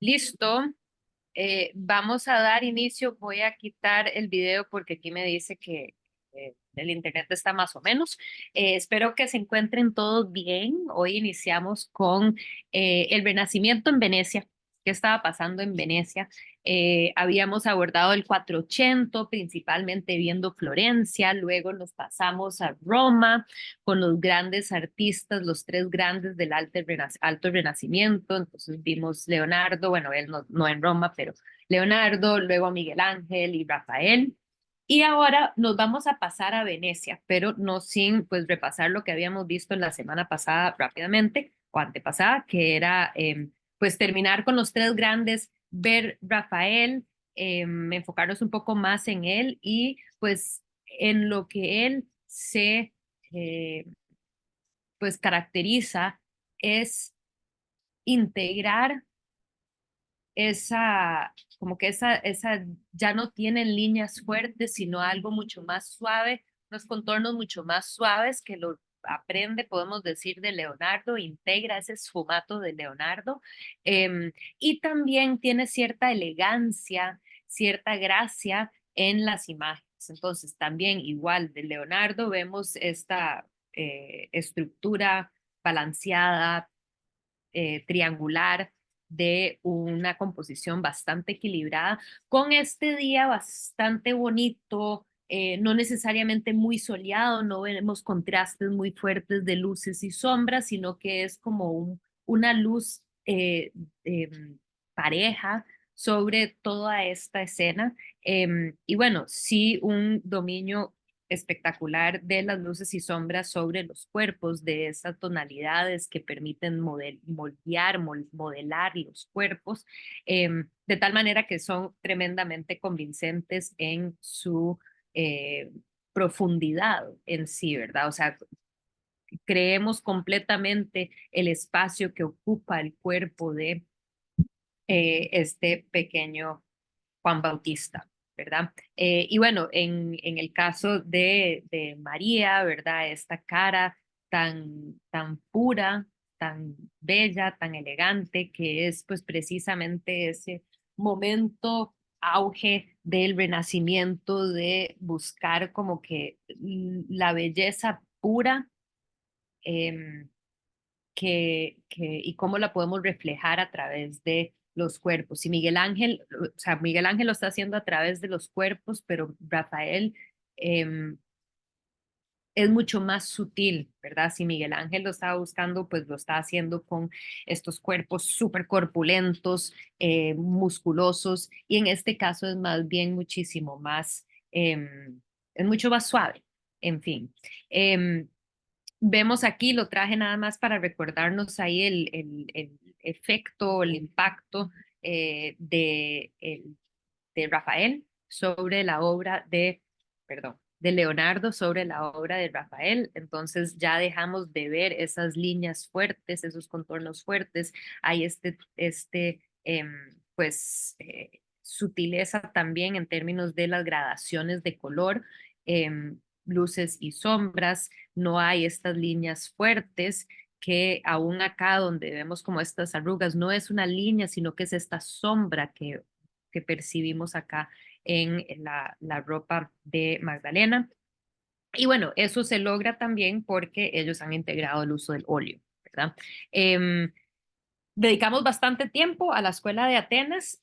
Listo. Vamos a dar inicio. Voy a quitar el video porque aquí me dice que el internet está más o menos. Espero que se encuentren todos bien. Hoy iniciamos con el Renacimiento en Venecia. ¿Qué estaba pasando en Venecia? Habíamos abordado el 480, principalmente viendo Florencia, luego nos pasamos a Roma con los grandes artistas, los tres grandes del Alto Renacimiento. Entonces vimos Leonardo, bueno, él no en Roma, pero Leonardo, luego Miguel Ángel y Rafael. Y ahora nos vamos a pasar a Venecia, pero no sin pues repasar lo que habíamos visto en la semana pasada rápidamente o antepasada, que era pues terminar con los tres grandes, ver Rafael, enfocarnos un poco más en él y pues en lo que él se eh, pues caracteriza es integrar como que esa ya no tienen líneas fuertes, sino algo mucho más suave, unos contornos mucho más suaves que lo aprende, podemos decir, de Leonardo, integra ese esfumato de Leonardo, y también tiene cierta elegancia, cierta gracia en las imágenes. Entonces, también igual de Leonardo vemos esta estructura balanceada, triangular, de una composición bastante equilibrada, con este día bastante bonito, no necesariamente muy soleado, no vemos contrastes muy fuertes de luces y sombras, sino que es como una luz eh, pareja sobre toda esta escena. Y bueno, sí, un dominio espectacular de las luces y sombras sobre los cuerpos, de esas tonalidades que permiten modelar los cuerpos, de tal manera que son tremendamente convincentes en su eh, profundidad en sí, ¿verdad? O sea, creemos completamente el espacio que ocupa el cuerpo de este pequeño Juan Bautista, ¿verdad? Y bueno, en el caso de María, ¿verdad? Esta cara tan pura, tan bella, tan elegante, que es pues precisamente ese momento auge del renacimiento, de buscar como que la belleza pura, eh, y cómo la podemos reflejar a través de los cuerpos. Y Miguel Ángel, o sea, Miguel Ángel lo está haciendo a través de los cuerpos, pero Rafael eh, es mucho más sutil, ¿verdad? Si Miguel Ángel lo estaba buscando, pues lo está haciendo con estos cuerpos súper corpulentos, musculosos, y en este caso es más bien muchísimo más, es mucho más suave, en fin. Vemos aquí, lo traje nada más para recordarnos ahí el efecto, el impacto de Rafael sobre la obra perdón, de Leonardo sobre la obra de Rafael. Entonces ya dejamos de ver esas líneas fuertes, esos contornos fuertes. Hay sutileza también en términos de las gradaciones de color, luces y sombras. No hay estas líneas fuertes que aún acá donde vemos como estas arrugas, no es una línea, sino que es esta sombra que percibimos acá en la ropa de Magdalena. Y bueno, eso se logra también porque ellos han integrado el uso del óleo, ¿verdad? Dedicamos bastante tiempo a la Escuela de Atenas,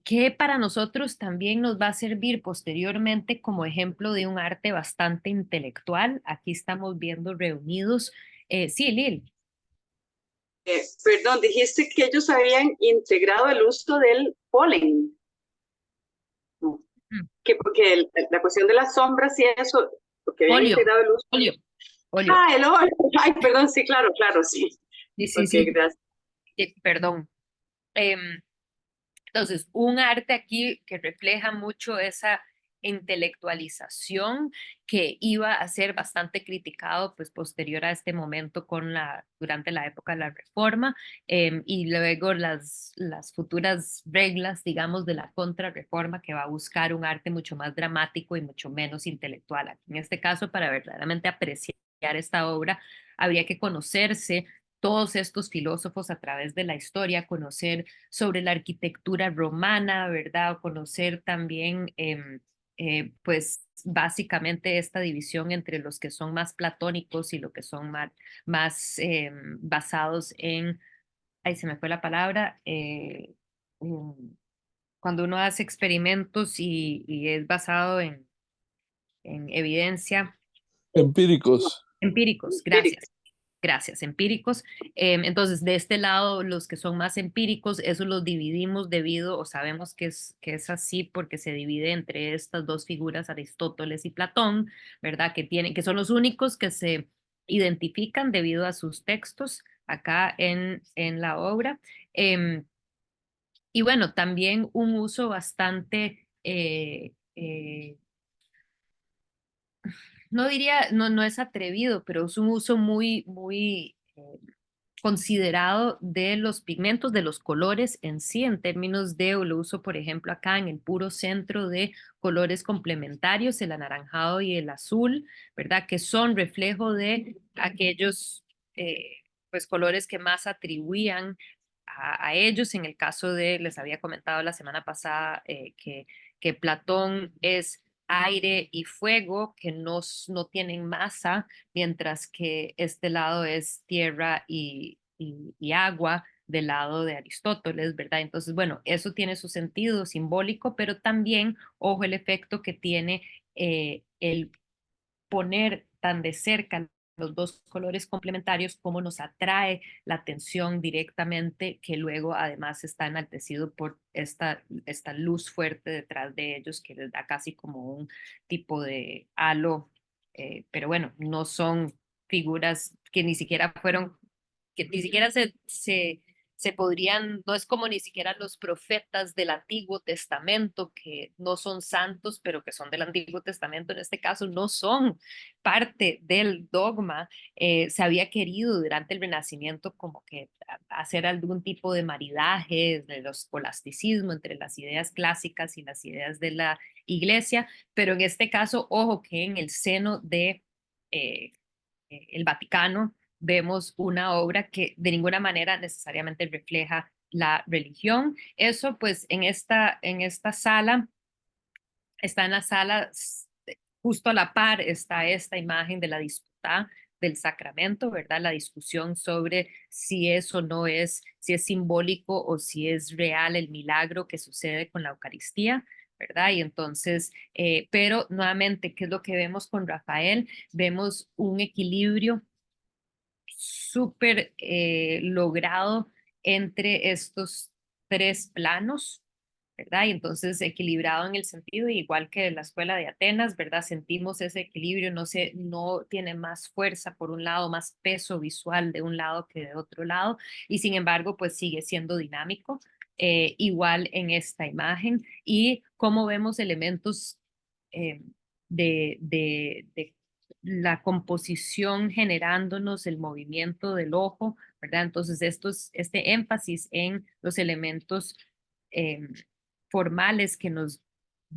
que para nosotros también nos va a servir posteriormente como ejemplo de un arte bastante intelectual. Aquí estamos viendo reunidos. Sí, Lil. Perdón, dijiste que ellos habían integrado el uso del polen, ¿no? Mm. Que porque la cuestión de las sombras y eso, porque habían Óleo, integrado el uso. óleo, óleo. Ah, el óleo. Ay, perdón, sí, claro, claro, sí. Sí, sí, Ok, sí. gracias. Perdón. Entonces, un arte aquí que refleja mucho esa intelectualización que iba a ser bastante criticado pues posterior a este momento durante la época de la Reforma, y luego las futuras reglas, digamos, de la Contrarreforma, que va a buscar un arte mucho más dramático y mucho menos intelectual. Aquí, en este caso, para verdaderamente apreciar esta obra, habría que conocerse todos estos filósofos a través de la historia, conocer sobre la arquitectura romana, ¿verdad? Conocer también, pues, básicamente esta división entre los que son más platónicos y los que son basados en, ahí se me fue la palabra, cuando uno hace experimentos y es basado en evidencia. Empíricos. Empíricos, gracias. Gracias, empíricos. Entonces, de este lado, los que son más empíricos, eso los dividimos debido, o sabemos que es así porque se divide entre estas dos figuras, Aristóteles y Platón, ¿verdad? Que son los únicos que se identifican debido a sus textos acá en la obra. Y bueno, también un uso bastante no diría, no es atrevido, pero es un uso muy considerado de los pigmentos, de los colores en sí, en términos de, o lo uso por ejemplo acá en el puro centro de colores complementarios, el anaranjado y el azul, ¿verdad? Que son reflejo de aquellos pues colores que más atribuían a ellos. En el caso de, les había comentado la semana pasada que Platón es aire y fuego que no tienen masa, mientras que este lado es tierra y agua del lado de Aristóteles, ¿verdad? Entonces, bueno, eso tiene su sentido simbólico, pero también, ojo, el efecto que tiene el poner tan de cerca los dos colores complementarios, cómo nos atrae la atención directamente, que luego además está enaltecido por esta luz fuerte detrás de ellos, que les da casi como un tipo de halo, pero bueno, no son figuras que ni siquiera fueron, que ni siquiera se podrían, no es como ni siquiera los profetas del Antiguo Testamento, que no son santos, pero que son del Antiguo Testamento, en este caso no son parte del dogma. Se había querido durante el Renacimiento como que hacer algún tipo de maridaje del escolasticismo entre las ideas clásicas y las ideas de la iglesia, pero en este caso, ojo que en el seno de el Vaticano vemos una obra que de ninguna manera necesariamente refleja la religión. Eso pues en esta sala, está en la sala justo a la par, está esta imagen de la disputa del sacramento, ¿verdad? La discusión sobre si eso no es, si es simbólico o si es real el milagro que sucede con la Eucaristía, ¿verdad? Y entonces, pero nuevamente, ¿qué es lo que vemos con Rafael? Vemos un equilibrio súper logrado entre estos tres planos, ¿verdad? Y entonces equilibrado en el sentido, igual que la escuela de Atenas, ¿verdad? Sentimos ese equilibrio, no tiene más fuerza por un lado, más peso visual de un lado que de otro lado, y sin embargo, pues sigue siendo dinámico, igual en esta imagen, y cómo vemos elementos eh, de la composición generándonos el movimiento del ojo, ¿verdad? Entonces, este énfasis en los elementos eh, formales que nos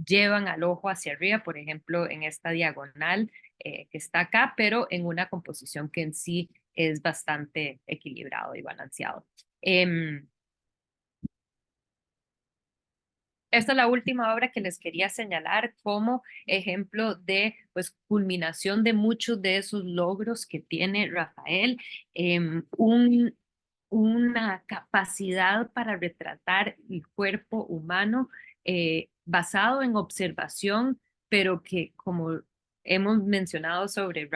llevan al ojo hacia arriba, por ejemplo, en esta diagonal que está acá, pero en una composición que en sí es bastante equilibrado y balanceado. Esta es la última obra que les quería señalar como ejemplo de pues, culminación de muchos de esos logros que tiene Rafael, una capacidad para retratar el cuerpo humano basado en observación, pero que como hemos mencionado sobre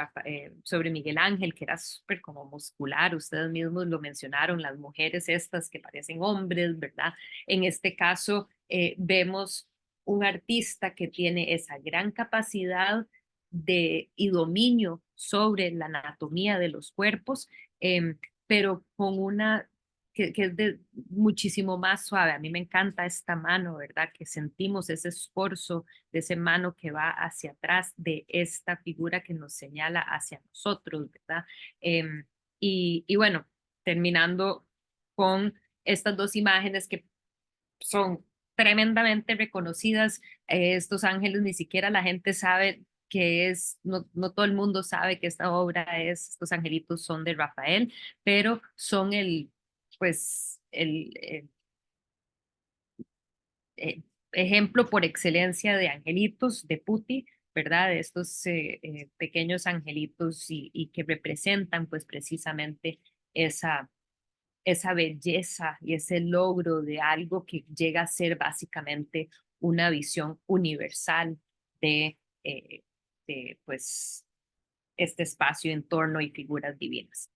Miguel Ángel, que era súper como muscular, ustedes mismos lo mencionaron, las mujeres estas que parecen hombres, ¿verdad? En este caso, vemos un artista que tiene esa gran capacidad y dominio sobre la anatomía de los cuerpos, pero con una que es muchísimo más suave. A mí me encanta esta mano, ¿verdad? Que sentimos ese esfuerzo de esa mano que va hacia atrás de esta figura que nos señala hacia nosotros, ¿verdad? Y bueno, terminando con estas dos imágenes que son tremendamente reconocidas. Estos ángeles ni siquiera la gente sabe que es, no todo el mundo sabe que esta obra es, estos angelitos son de Rafael, pero son pues, ejemplo por excelencia de angelitos de Putti, ¿verdad? De estos pequeños angelitos y que representan pues precisamente esa, esa belleza y ese logro de algo que llega a ser básicamente una visión universal eh, de pues este espacio, entorno y figuras divinas.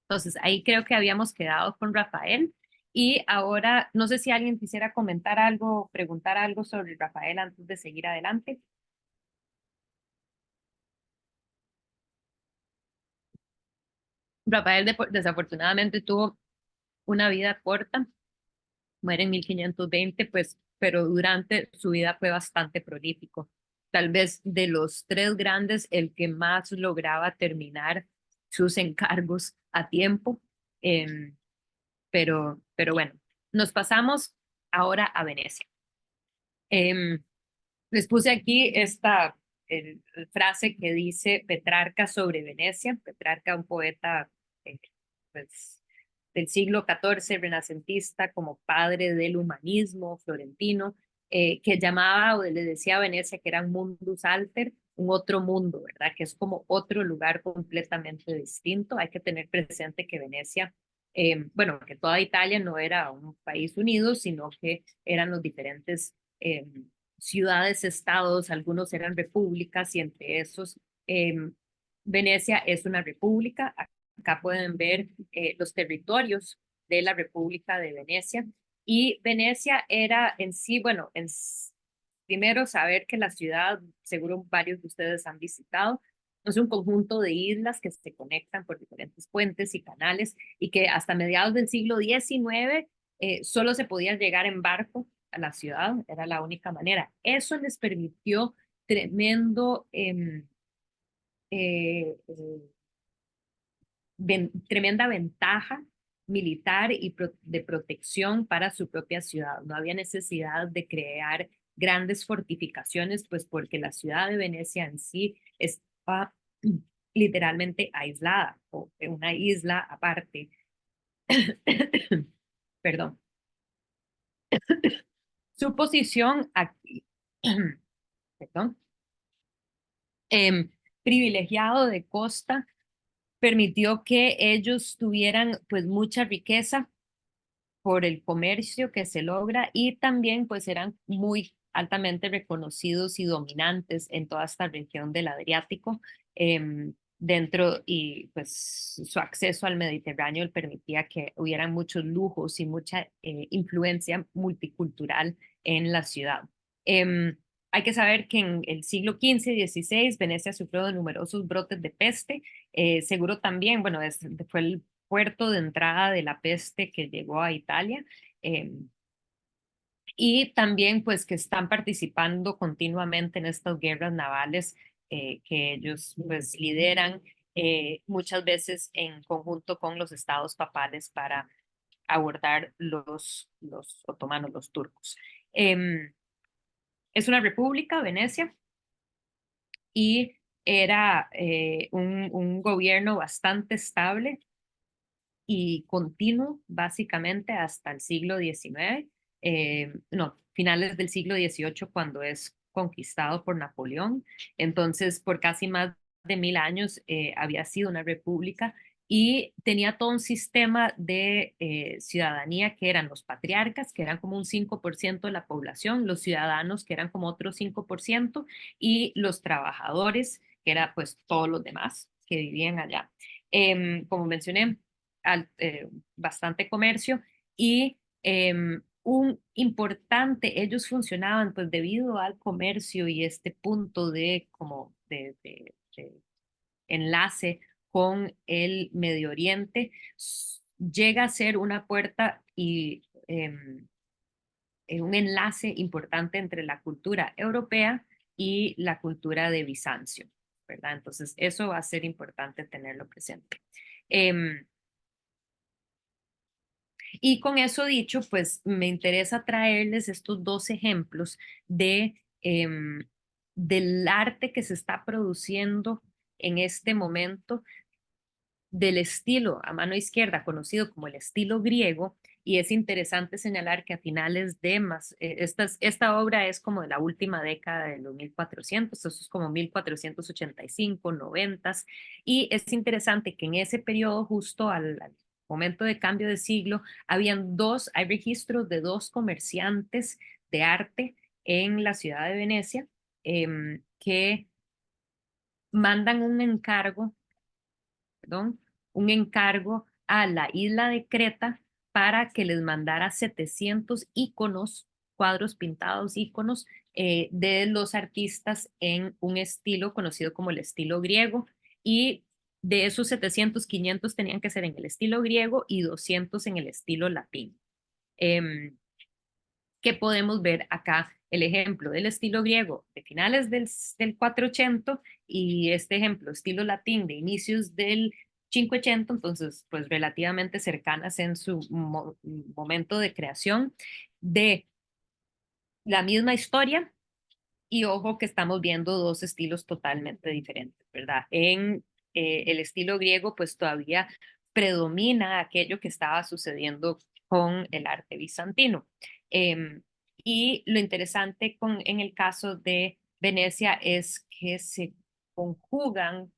Entonces, ahí creo que habíamos quedado con Rafael. Y ahora, no sé si alguien quisiera comentar algo, preguntar algo sobre Rafael antes de seguir adelante. Rafael desafortunadamente tuvo una vida corta, muere en 1520, pues, pero durante su vida fue bastante prolífico. Tal vez de los tres grandes, el que más lograba terminar sus encargos a tiempo. Em, pero bueno, nos pasamos ahora a Venecia. Em, Les puse aquí esta frase que dice Petrarca sobre Venecia. Petrarca, un poeta eh, pues, del siglo XIV, renacentista, como padre del humanismo florentino, que llamaba o le decía a Venecia que era un mundus alter, un otro mundo, ¿verdad? Que es como otro lugar completamente distinto. Hay que tener presente que Venecia, bueno, que toda Italia no era un país unido, sino que eran los diferentes ciudades, estados, algunos eran repúblicas y entre esos Venecia es una república. Acá pueden ver los territorios de la República de Venecia. Y Venecia era en sí, bueno, primero saber que la ciudad, seguro varios de ustedes han visitado, es un conjunto de islas que se conectan por diferentes puentes y canales y que hasta mediados del siglo XIX solo se podía llegar en barco a la ciudad, era la única manera. Eso les permitió tremendo tremenda ventaja militar y de protección para su propia ciudad. No había necesidad de crear grandes fortificaciones, pues porque la ciudad de Venecia en sí estaba literalmente aislada o una isla aparte. Perdón. Su posición aquí, perdón, privilegiado de costa permitió que ellos tuvieran pues mucha riqueza por el comercio que se logra y también pues eran muy altamente reconocidos y dominantes en toda esta región del Adriático. Dentro y pues su acceso al Mediterráneo le permitía que hubieran muchos lujos y mucha influencia multicultural en la ciudad. Hay que saber que en el siglo XV y XVI Venecia sufrió de numerosos brotes de peste. Seguro también, bueno, fue el puerto de entrada de la peste que llegó a Italia. Y también pues que están participando continuamente en estas guerras navales que ellos pues lideran muchas veces en conjunto con los estados papales para abordar los otomanos, los turcos. Es una república, Venecia, y era un gobierno bastante estable y continuo básicamente hasta el siglo XIX, no, finales del siglo XVIII cuando es conquistado por Napoleón. Entonces, por casi más de 1000 años había sido una república y tenía todo un sistema de ciudadanía que eran los patriarcas, que eran como un 5% de la población, los ciudadanos, que eran como otro 5%, y los trabajadores, que eran pues todos los demás que vivían allá. Como mencioné, bastante comercio y un importante, ellos funcionaban pues debido al comercio y este punto de como de enlace con el Medio Oriente, llega a ser una puerta y un enlace importante entre la cultura europea y la cultura de Bizancio, ¿verdad? Entonces, eso va a ser importante tenerlo presente. Y con eso dicho, pues me interesa traerles estos dos ejemplos de del arte que se está produciendo en este momento, del estilo a mano izquierda, conocido como el estilo griego, y es interesante señalar que a finales de esta obra es como de la última década de los 1400, eso es como 1485, 90, y es interesante que en ese periodo, justo al momento de cambio de siglo, hay registros de dos comerciantes de arte en la ciudad de Venecia que mandan un encargo, perdón, un encargo a la isla de Creta para que les mandara 700 íconos, cuadros pintados, íconos de los artistas en un estilo conocido como el estilo griego. Y de esos 700, 500 tenían que ser en el estilo griego y 200 en el estilo latín. Que podemos ver acá el ejemplo del estilo griego de finales del 480 y este ejemplo estilo latín de inicios del 580, entonces pues relativamente cercanas en su momento de creación de la misma historia. Y ojo que estamos viendo dos estilos totalmente diferentes, ¿verdad? En el estilo griego, pues todavía predomina aquello que estaba sucediendo con el arte bizantino. Eh, y lo interesante en el caso de Venecia es que se conjugan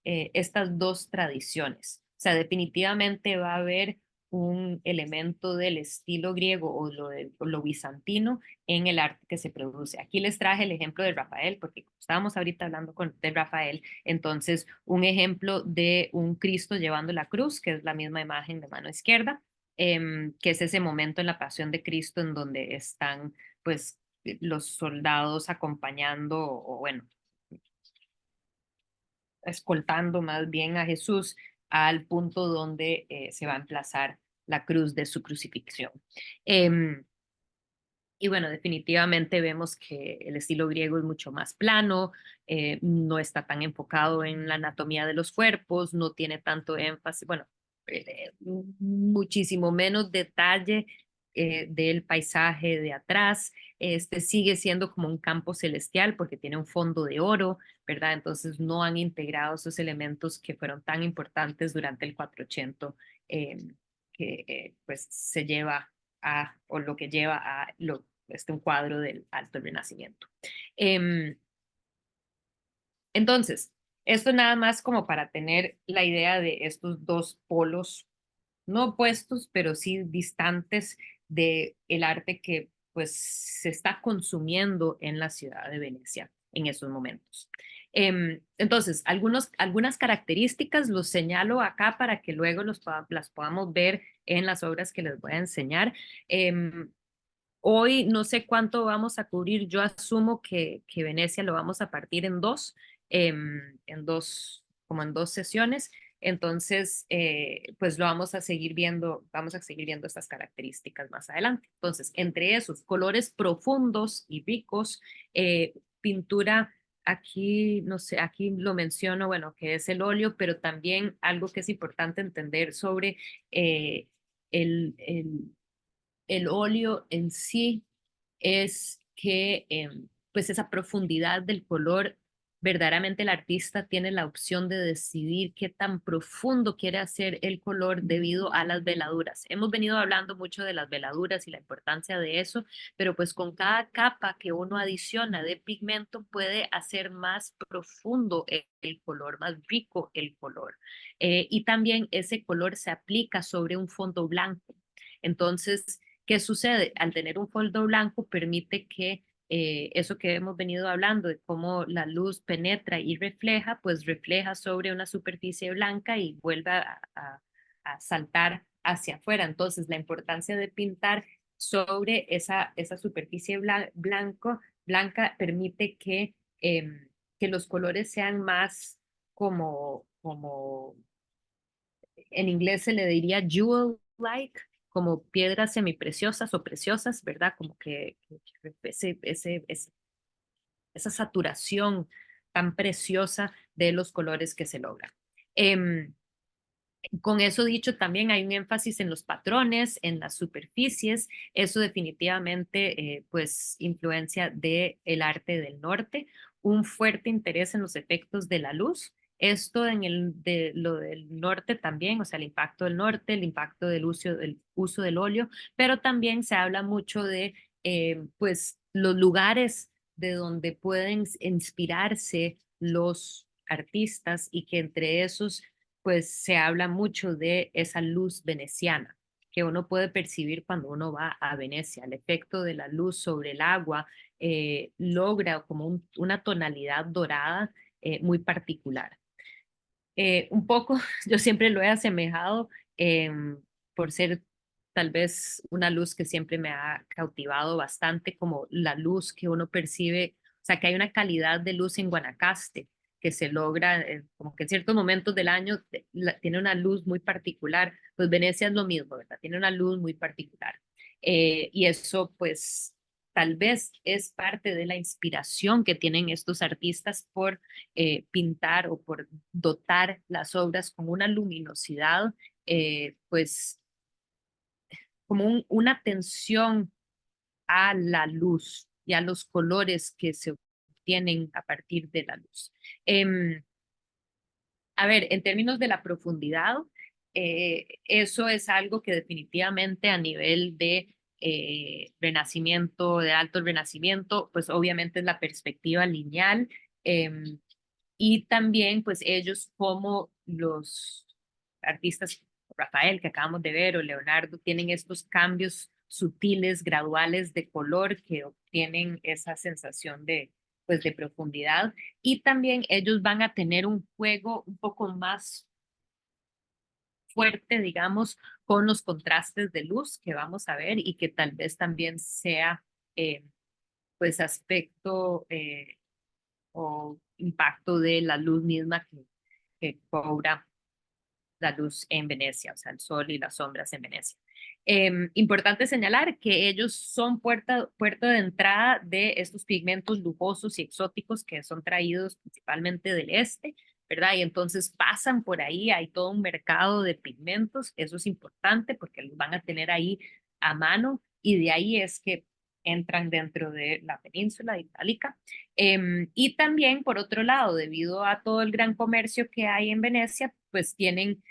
estas dos tradiciones. O sea, definitivamente va a haber un elemento del estilo griego o lo bizantino en el arte que se produce. Aquí les traje el ejemplo de Rafael, porque estábamos ahorita hablando de Rafael, entonces un ejemplo de un Cristo llevando la cruz, que es la misma imagen de mano izquierda, que es ese momento en la pasión de Cristo en donde están pues los soldados acompañando o bueno, escoltando más bien a Jesús al punto donde se va a emplazar la cruz de su crucifixión. Eh, y bueno, definitivamente vemos que el estilo griego es mucho más plano, no está tan enfocado en la anatomía de los cuerpos, no tiene tanto énfasis, bueno, muchísimo menos detalle del paisaje de atrás. Este sigue siendo como un campo celestial porque tiene un fondo de oro, ¿verdad? Entonces no han integrado esos elementos que fueron tan importantes durante el 480, que pues se lleva o lo que lleva a un cuadro del Alto Renacimiento. Eh, entonces, esto nada más como para tener la idea de estos dos polos, no opuestos, pero sí distantes de el arte que pues se está consumiendo en la ciudad de Venecia en esos momentos. Entonces, algunas características los señalo acá para que luego las podamos ver en las obras que les voy a enseñar. Hoy no sé cuánto vamos a cubrir, yo asumo que Venecia lo vamos a partir como en dos sesiones, entonces pues lo vamos a seguir viendo estas características más adelante. Entonces, entre esos colores profundos y ricos, pintura, aquí, no sé, aquí lo menciono, bueno, que es el óleo, pero también algo que es importante entender sobre eh, el el óleo en sí es que pues esa profundidad del color, verdaderamente el artista tiene la opción de decidir qué tan profundo quiere hacer el color debido a las veladuras. Hemos venido hablando mucho de las veladuras y la importancia de eso, pero pues con cada capa que uno adiciona de pigmento puede hacer más profundo el color, más rico el color. Y también ese color se aplica sobre un fondo blanco. Entonces, ¿qué sucede? Al tener un fondo blanco permite que eso que hemos venido hablando de cómo la luz penetra y refleja, pues refleja sobre una superficie blanca y vuelve a saltar hacia afuera. Entonces, la importancia de pintar sobre esa superficie blanca permite que los colores sean más como en inglés se le diría jewel-like, como piedras semipreciosas o preciosas, ¿verdad? Como que esa saturación tan preciosa de los colores que se logran. Con eso dicho, también hay un énfasis en los patrones, en las superficies. Eso definitivamente, pues, influencia del arte del norte. Un fuerte interés en los efectos de la luz. Esto de lo del norte también, o sea, el impacto del norte, el impacto del uso del óleo, pero también se habla mucho de, pues, los lugares de donde pueden inspirarse los artistas y que entre esos pues se habla mucho de esa luz veneciana que uno puede percibir cuando uno va a Venecia. El efecto de la luz sobre el agua logra como una tonalidad dorada muy particular. Un poco, yo siempre lo he asemejado por ser tal vez una luz que siempre me ha cautivado bastante, como la luz que uno percibe, o sea, que hay una calidad de luz en Guanacaste que se logra, como que en ciertos momentos del año tiene una luz muy particular, pues Venecia es lo mismo, ¿verdad? Tiene una luz muy particular. Y eso, pues, tal vez es parte de la inspiración que tienen estos artistas por pintar o por dotar las obras con una luminosidad, pues como una atención a la luz y a los colores que se obtienen a partir de la luz. A ver, en términos de la profundidad, eso es algo que definitivamente a nivel de renacimiento, de alto renacimiento, pues obviamente es la perspectiva lineal. em, y también, pues ellos como los artistas, Rafael, que acabamos de ver, o Leonardo, tienen estos cambios sutiles, graduales de color que obtienen esa sensación pues, de profundidad. Y también ellos van a tener un juego un poco más fuerte, digamos, con los contrastes de luz que vamos a ver y que tal vez también sea, pues, aspecto o impacto de la luz misma que cobra la luz en Venecia, o sea, el sol y las sombras en Venecia. Importante señalar que ellos son puerta de entrada de estos pigmentos lujosos y exóticos que son traídos principalmente del este, ¿verdad? Y entonces pasan por ahí, hay todo un mercado de pigmentos, eso es importante porque los van a tener ahí a mano y de ahí es que entran dentro de la península itálica. Y también, por otro lado, debido a todo el gran comercio que hay en Venecia, pues tienen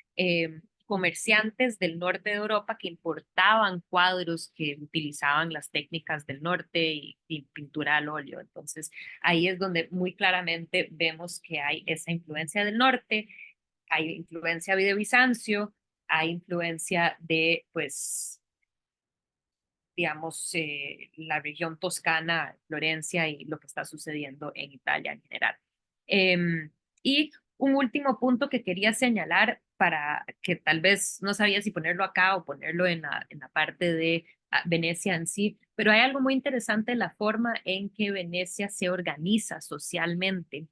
comerciantes del norte de Europa que importaban cuadros que utilizaban las técnicas del norte y pintura al óleo. Entonces, ahí es donde muy claramente vemos que hay esa influencia del norte, hay influencia de Bizancio, hay influencia de, pues, digamos, la región toscana, Florencia y lo que está sucediendo en Italia en general. Y un último punto que quería señalar para que tal vez no sabía si ponerlo acá o ponerlo en la parte de Venecia en sí, pero hay algo muy interesante en la forma en que Venecia se organiza socialmente,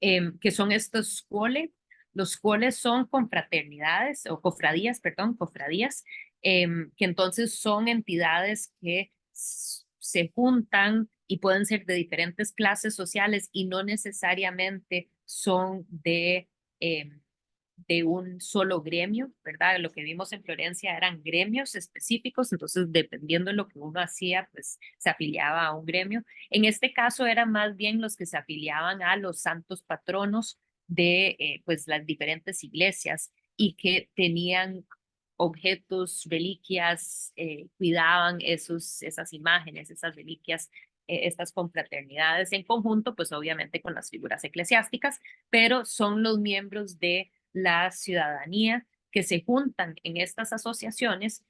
que son estos cole. Los coles son confraternidades o cofradías, perdón, cofradías, que entonces son entidades que se juntan y pueden ser de diferentes clases sociales y no necesariamente son de un solo gremio, ¿verdad? Lo que vimos en Florencia eran gremios específicos, entonces dependiendo de lo que uno hacía, pues se afiliaba a un gremio. En este caso eran más bien los que se afiliaban a los santos patronos de pues las diferentes iglesias y que tenían objetos, reliquias, cuidaban esas imágenes, esas reliquias, estas confraternidades en conjunto, pues obviamente con las figuras eclesiásticas, pero son los miembros de la ciudadanía que se juntan en estas asociaciones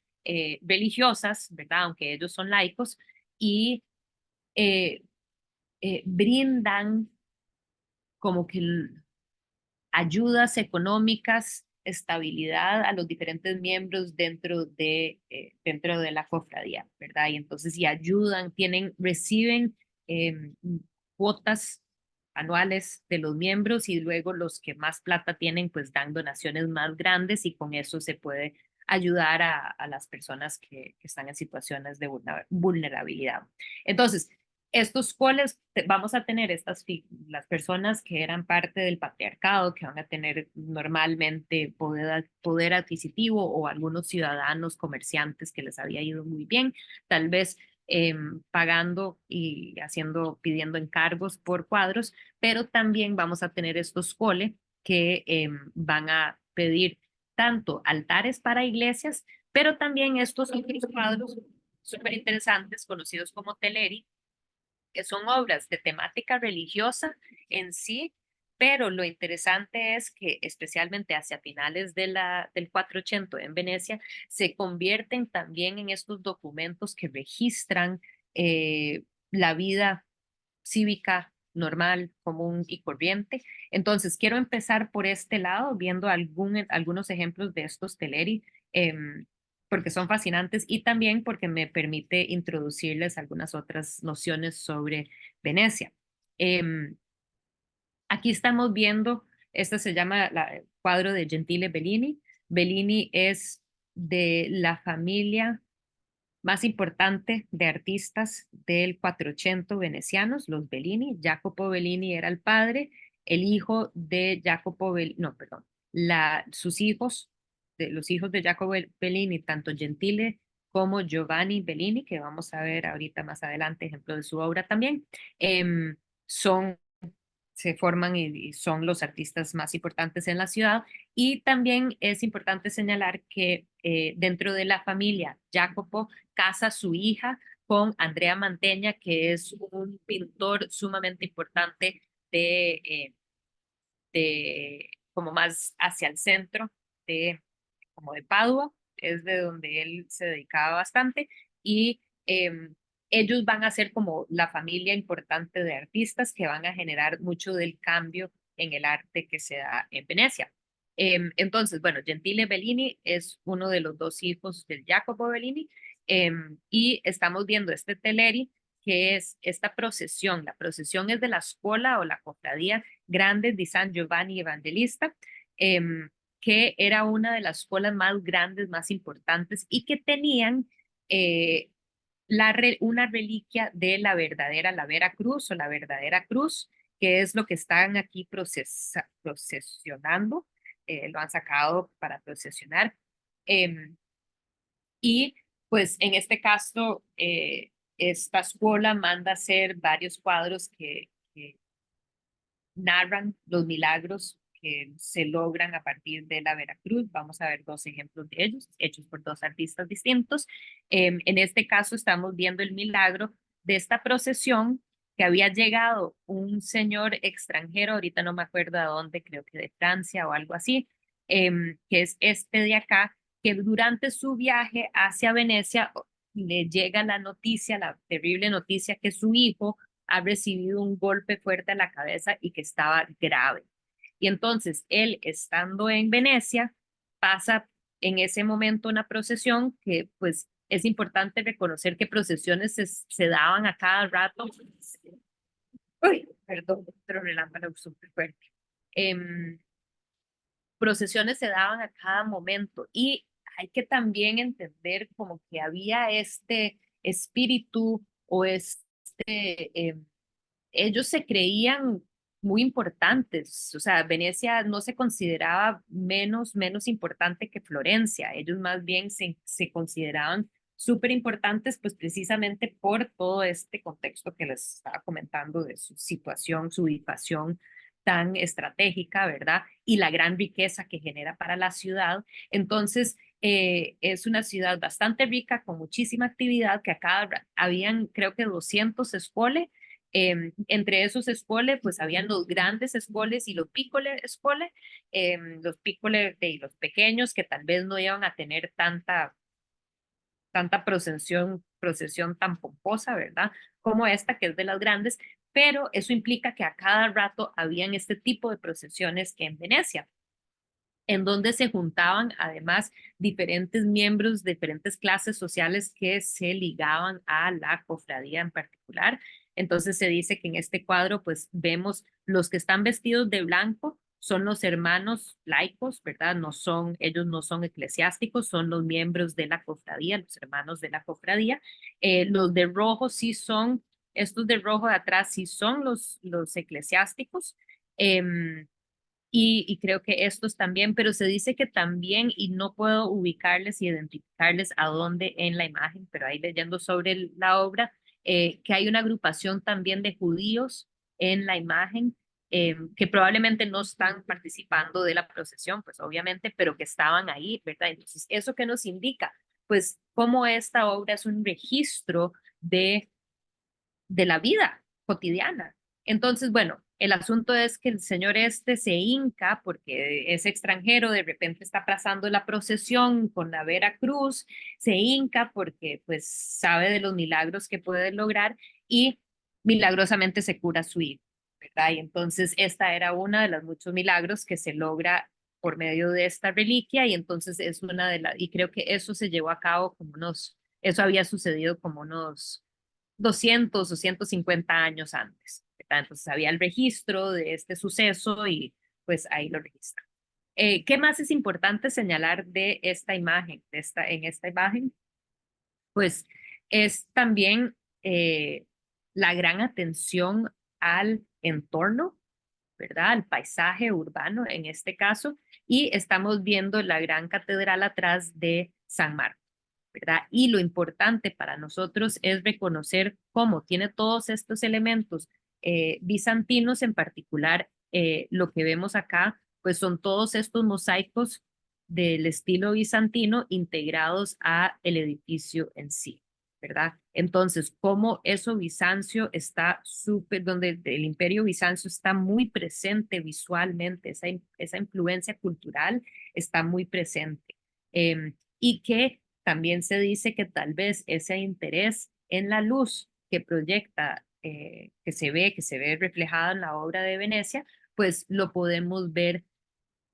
religiosas, ¿verdad? Aunque ellos son laicos, y eh, brindan como que ayudas económicas, estabilidad a los diferentes miembros dentro de la cofradía, ¿verdad? Y entonces, y ayudan, reciben cuotas anuales de los miembros y luego los que más plata tienen, pues dan donaciones más grandes y con eso se puede ayudar a las personas que están en situaciones de vulnerabilidad. Entonces, Estos coles, vamos a tener las personas que eran parte del patriarcado, que van a tener normalmente poder adquisitivo, o algunos ciudadanos comerciantes que les había ido muy bien, tal vez pagando y pidiendo encargos por cuadros, pero también vamos a tener estos coles que van a pedir tanto altares para iglesias, pero también estos otros cuadros súper interesantes, conocidos como teleri, que son obras de temática religiosa en sí, pero lo interesante es que especialmente hacia finales del 480 en Venecia, se convierten también en estos documentos que registran la vida cívica normal, común y corriente. Entonces, quiero empezar por este lado, viendo algunos ejemplos de estos teleri, porque son fascinantes, y también porque me permite introducirles algunas otras nociones sobre Venecia. Em, Aquí estamos viendo, este se llama el cuadro de Gentile Bellini. Bellini es de la familia más importante de artistas del 480 venecianos, los Bellini. Jacopo Bellini era el padre, el hijo de Jacopo Bellini, no, perdón, sus hijos, los hijos de Jacopo Bellini, tanto Gentile como Giovanni Bellini, que vamos a ver ahorita más adelante, ejemplo de su obra también, son se forman y son los artistas más importantes en la ciudad. Y también es importante señalar que dentro de la familia, Jacopo casa a su hija con Andrea Mantegna, que es un pintor sumamente importante de como más hacia el centro de, como de Padua, es de donde él se dedicaba bastante, y ellos van a ser como la familia importante de artistas que van a generar mucho del cambio en el arte que se da en Venecia. Entonces, bueno, Gentile Bellini es uno de los dos hijos del Jacopo Bellini, y estamos viendo este teleri, que es esta procesión. La procesión es de la escuela o la cofradía Grande di San Giovanni Evangelista, que era una de las escuelas más grandes, más importantes, y que tenían eh, una reliquia de la Vera Cruz o la verdadera cruz, que es lo que están aquí procesionando, lo han sacado para procesionar. em, y pues en este caso, esta escuela manda hacer varios cuadros que narran los milagros que se logran a partir de la Veracruz. Vamos a ver dos ejemplos de ellos, hechos por dos artistas distintos. En este caso estamos viendo el milagro de esta procesión, que había llegado un señor extranjero, ahorita no me acuerdo de dónde, creo que de Francia o algo así, que es este de acá, que durante su viaje hacia Venecia le llega la noticia, la terrible noticia, que su hijo ha recibido un golpe fuerte a la cabeza y que estaba grave. Y entonces él, estando en Venecia, pasa en ese momento una procesión que pues es importante reconocer que procesiones se daban a cada rato. Uy, perdón, otro relámpago súper fuerte. Procesiones se daban a cada momento, y hay que también entender como que había este espíritu o ellos se creían muy importantes. O sea, Venecia no se consideraba menos importante que Florencia. Ellos más bien se consideraban súper importantes, pues precisamente por todo este contexto que les estaba comentando de su situación, su ubicación tan estratégica, ¿verdad? Y la gran riqueza que genera para la ciudad. Entonces, es una ciudad bastante rica, con muchísima actividad, que acá habían, creo que 200 escuelas. Entre esos escoles, pues habían los grandes escoles y los piccole escoles, los piccole y los pequeños, que tal vez no iban a tener tanta procesión tan pomposa, ¿verdad? Como esta, que es de las grandes, pero eso implica que a cada rato habían este tipo de procesiones en Venecia, en donde se juntaban además diferentes miembros de diferentes clases sociales que se ligaban a la cofradía en particular. Entonces se dice que en este cuadro pues vemos los que están vestidos de blanco son los hermanos laicos, ¿verdad? Ellos no son eclesiásticos, son los miembros de la cofradía, los hermanos de la cofradía. Los de rojo sí son estos de rojo de atrás sí son los eclesiásticos. Y creo que estos también, pero se dice que también, y no puedo ubicarles y identificarles a dónde en la imagen, pero ahí leyendo sobre la obra, que hay una agrupación también de judíos en la imagen, que probablemente no están participando de la procesión, pues obviamente, pero que estaban ahí, ¿verdad? Entonces, ¿eso qué nos indica? Pues cómo esta obra es un registro de la vida cotidiana. Entonces, bueno, el asunto es que el señor este se hinca porque es extranjero, de repente está pasando la procesión con la Vera Cruz, se hinca porque pues sabe de los milagros que puede lograr y milagrosamente se cura a su hijo, ¿verdad? Y entonces esta era una de los muchos milagros que se logra por medio de esta reliquia y entonces es una de las, y creo que eso se llevó a cabo como unos, eso había sucedido como unos 200 o 150 años antes, ¿verdad? Entonces había el registro de este suceso y pues ahí lo registran. ¿Qué más es importante señalar de esta imagen? En esta imagen, pues es también la gran atención al entorno, ¿verdad? Al paisaje urbano en este caso, y estamos viendo la gran catedral atrás de San Marcos. ¿Verdad? Y lo importante para nosotros es reconocer cómo tiene todos estos elementos bizantinos, en particular lo que vemos acá, pues son todos estos mosaicos del estilo bizantino integrados a el edificio en sí, ¿verdad? Entonces, cómo eso Bizancio está súper, donde el imperio Bizancio está muy presente visualmente, esa influencia cultural está muy presente. Y que también se dice que tal vez ese interés en la luz que proyecta, que se ve reflejada en la obra de Venecia, pues lo podemos ver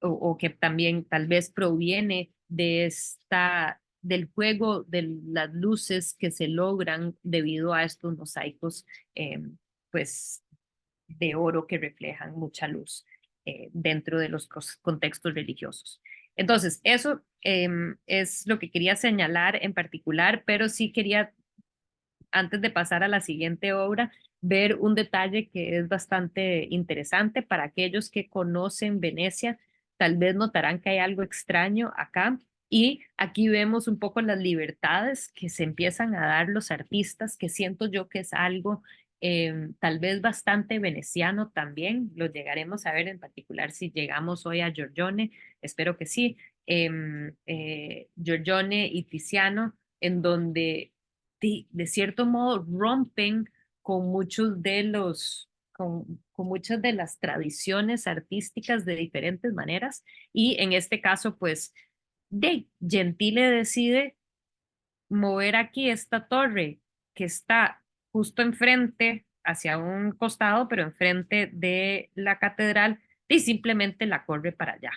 o que también tal vez proviene de del juego de las luces que se logran debido a estos mosaicos, pues de oro que reflejan mucha luz dentro de los contextos religiosos. Entonces, eso es lo que quería señalar en particular, pero sí quería, antes de pasar a la siguiente obra, ver un detalle que es bastante interesante para aquellos que conocen Venecia. Tal vez notarán que hay algo extraño acá. Y aquí vemos un poco las libertades que se empiezan a dar los artistas, que siento yo que es algo tal vez bastante veneciano también. Lo llegaremos a ver en particular si llegamos hoy a Giorgione, espero que sí. Giorgione y Tiziano, en donde de cierto modo rompen con muchos de con muchas de las tradiciones artísticas de diferentes maneras y en este caso pues Gentile decide mover aquí esta torre que está justo enfrente hacia un costado pero enfrente de la catedral y simplemente la corre para allá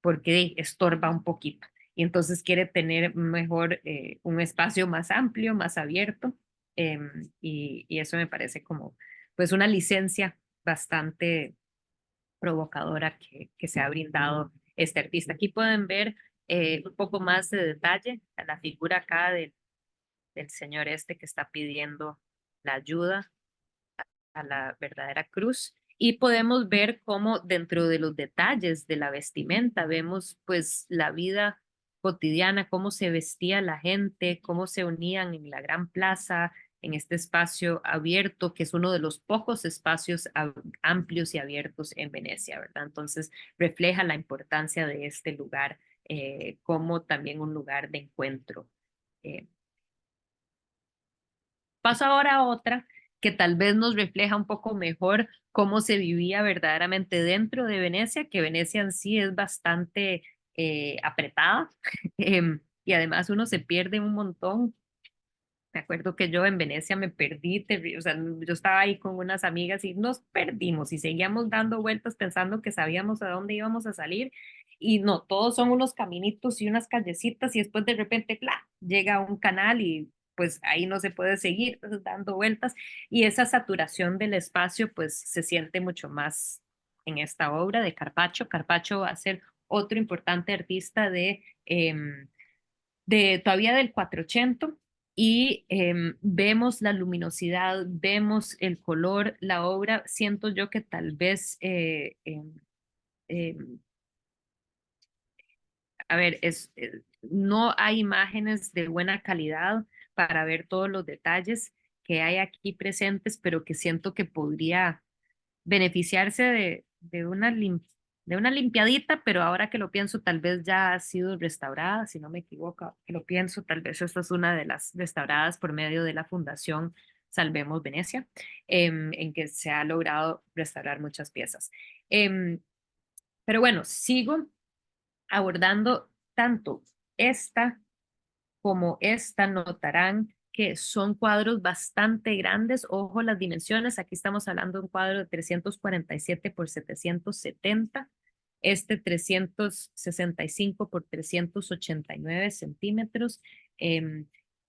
porque estorba un poquito y entonces quiere tener mejor un espacio más amplio, más abierto y eso me parece como pues una licencia bastante provocadora que se ha brindado este artista. Aquí pueden ver un poco más de detalle a la figura acá del señor este que está pidiendo la ayuda a la verdadera cruz. Y podemos ver cómo dentro de los detalles de la vestimenta vemos pues la vida cotidiana, cómo se vestía la gente, cómo se unían en la gran plaza, en este espacio abierto, que es uno de los pocos espacios amplios y abiertos en Venecia, ¿verdad? Entonces refleja la importancia de este lugar como también un lugar de encuentro. Eh, Paso ahora a otra que tal vez nos refleja un poco mejor cómo se vivía verdaderamente dentro de Venecia, que Venecia en sí es bastante apretada y además uno se pierde un montón. Me acuerdo que yo en Venecia me perdí, o sea, yo estaba ahí con unas amigas y nos perdimos y seguíamos dando vueltas pensando que sabíamos a dónde íbamos a salir y no, todos son unos caminitos y unas callecitas y después de repente, ¡plá!, llega un canal y pues ahí no se puede seguir dando vueltas y esa saturación del espacio pues se siente mucho más en esta obra de Carpaccio. Carpaccio va a ser otro importante artista de todavía del 480 y vemos la luminosidad, vemos el color, la obra, siento yo que tal vez, em, a ver, no hay imágenes de buena calidad para ver todos los detalles que hay aquí presentes, pero que siento que podría beneficiarse de una limpiadita, pero ahora que lo pienso, tal vez ya ha sido restaurada, si no me equivoco, que lo pienso, tal vez esta es una de las restauradas por medio de la Fundación Salvemos Venecia, en que se ha logrado restaurar muchas piezas. Em, pero bueno, sigo abordando tanto esta como esta, notarán que son cuadros bastante grandes. Ojo las dimensiones, aquí estamos hablando de un cuadro de 347 por 770, este 365 por 389 centímetros. eh,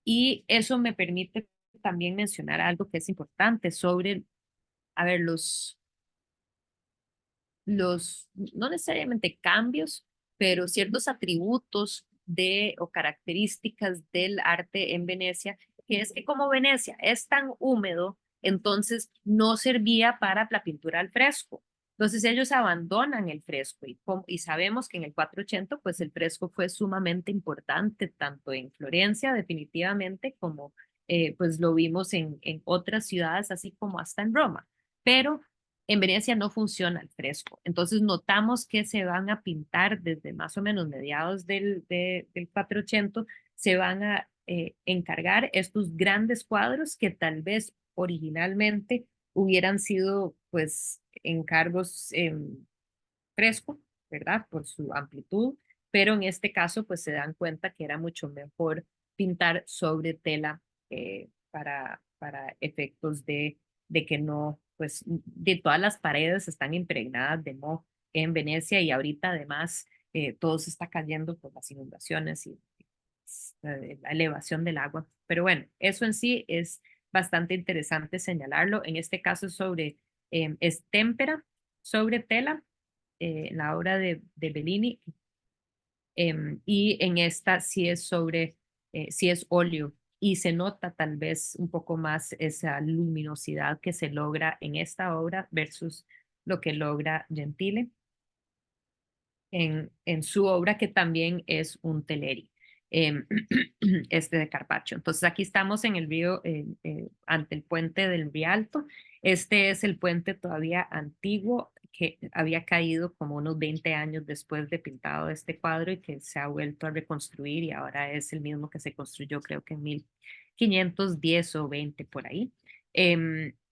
y eso me permite también mencionar algo que es importante sobre, a ver, no necesariamente cambios, pero ciertos atributos de o características del arte en Venecia, que es que como Venecia es tan húmedo, entonces no servía para la pintura al fresco. Entonces ellos abandonan el fresco y sabemos que en el 480 pues el fresco fue sumamente importante tanto en Florencia definitivamente como pues lo vimos en otras ciudades así como hasta en Roma. Pero en Venecia no funciona el fresco, entonces notamos que se van a pintar desde más o menos mediados del 480, se van a encargar estos grandes cuadros que tal vez originalmente hubieran sido pues encargos en fresco, ¿verdad? Por su amplitud, pero en este caso pues se dan cuenta que era mucho mejor pintar sobre tela para efectos de que no, pues de todas las paredes están impregnadas de moho en Venecia y ahorita además todo se está cayendo por las inundaciones y la elevación del agua. Pero bueno, eso en sí es bastante interesante señalarlo. En este caso es témpera sobre tela, la obra de Bellini, y en esta sí es óleo y se nota tal vez un poco más esa luminosidad que se logra en esta obra versus lo que logra Gentile en su obra, que también es un teleri, eh, este de Carpaccio. Entonces aquí estamos en el río, ante el puente del Rialto. Este es el puente todavía antiguo que había caído como unos 20 años después de pintado este cuadro y que se ha vuelto a reconstruir y ahora es el mismo que se construyó creo que en 1510 o 20 por ahí.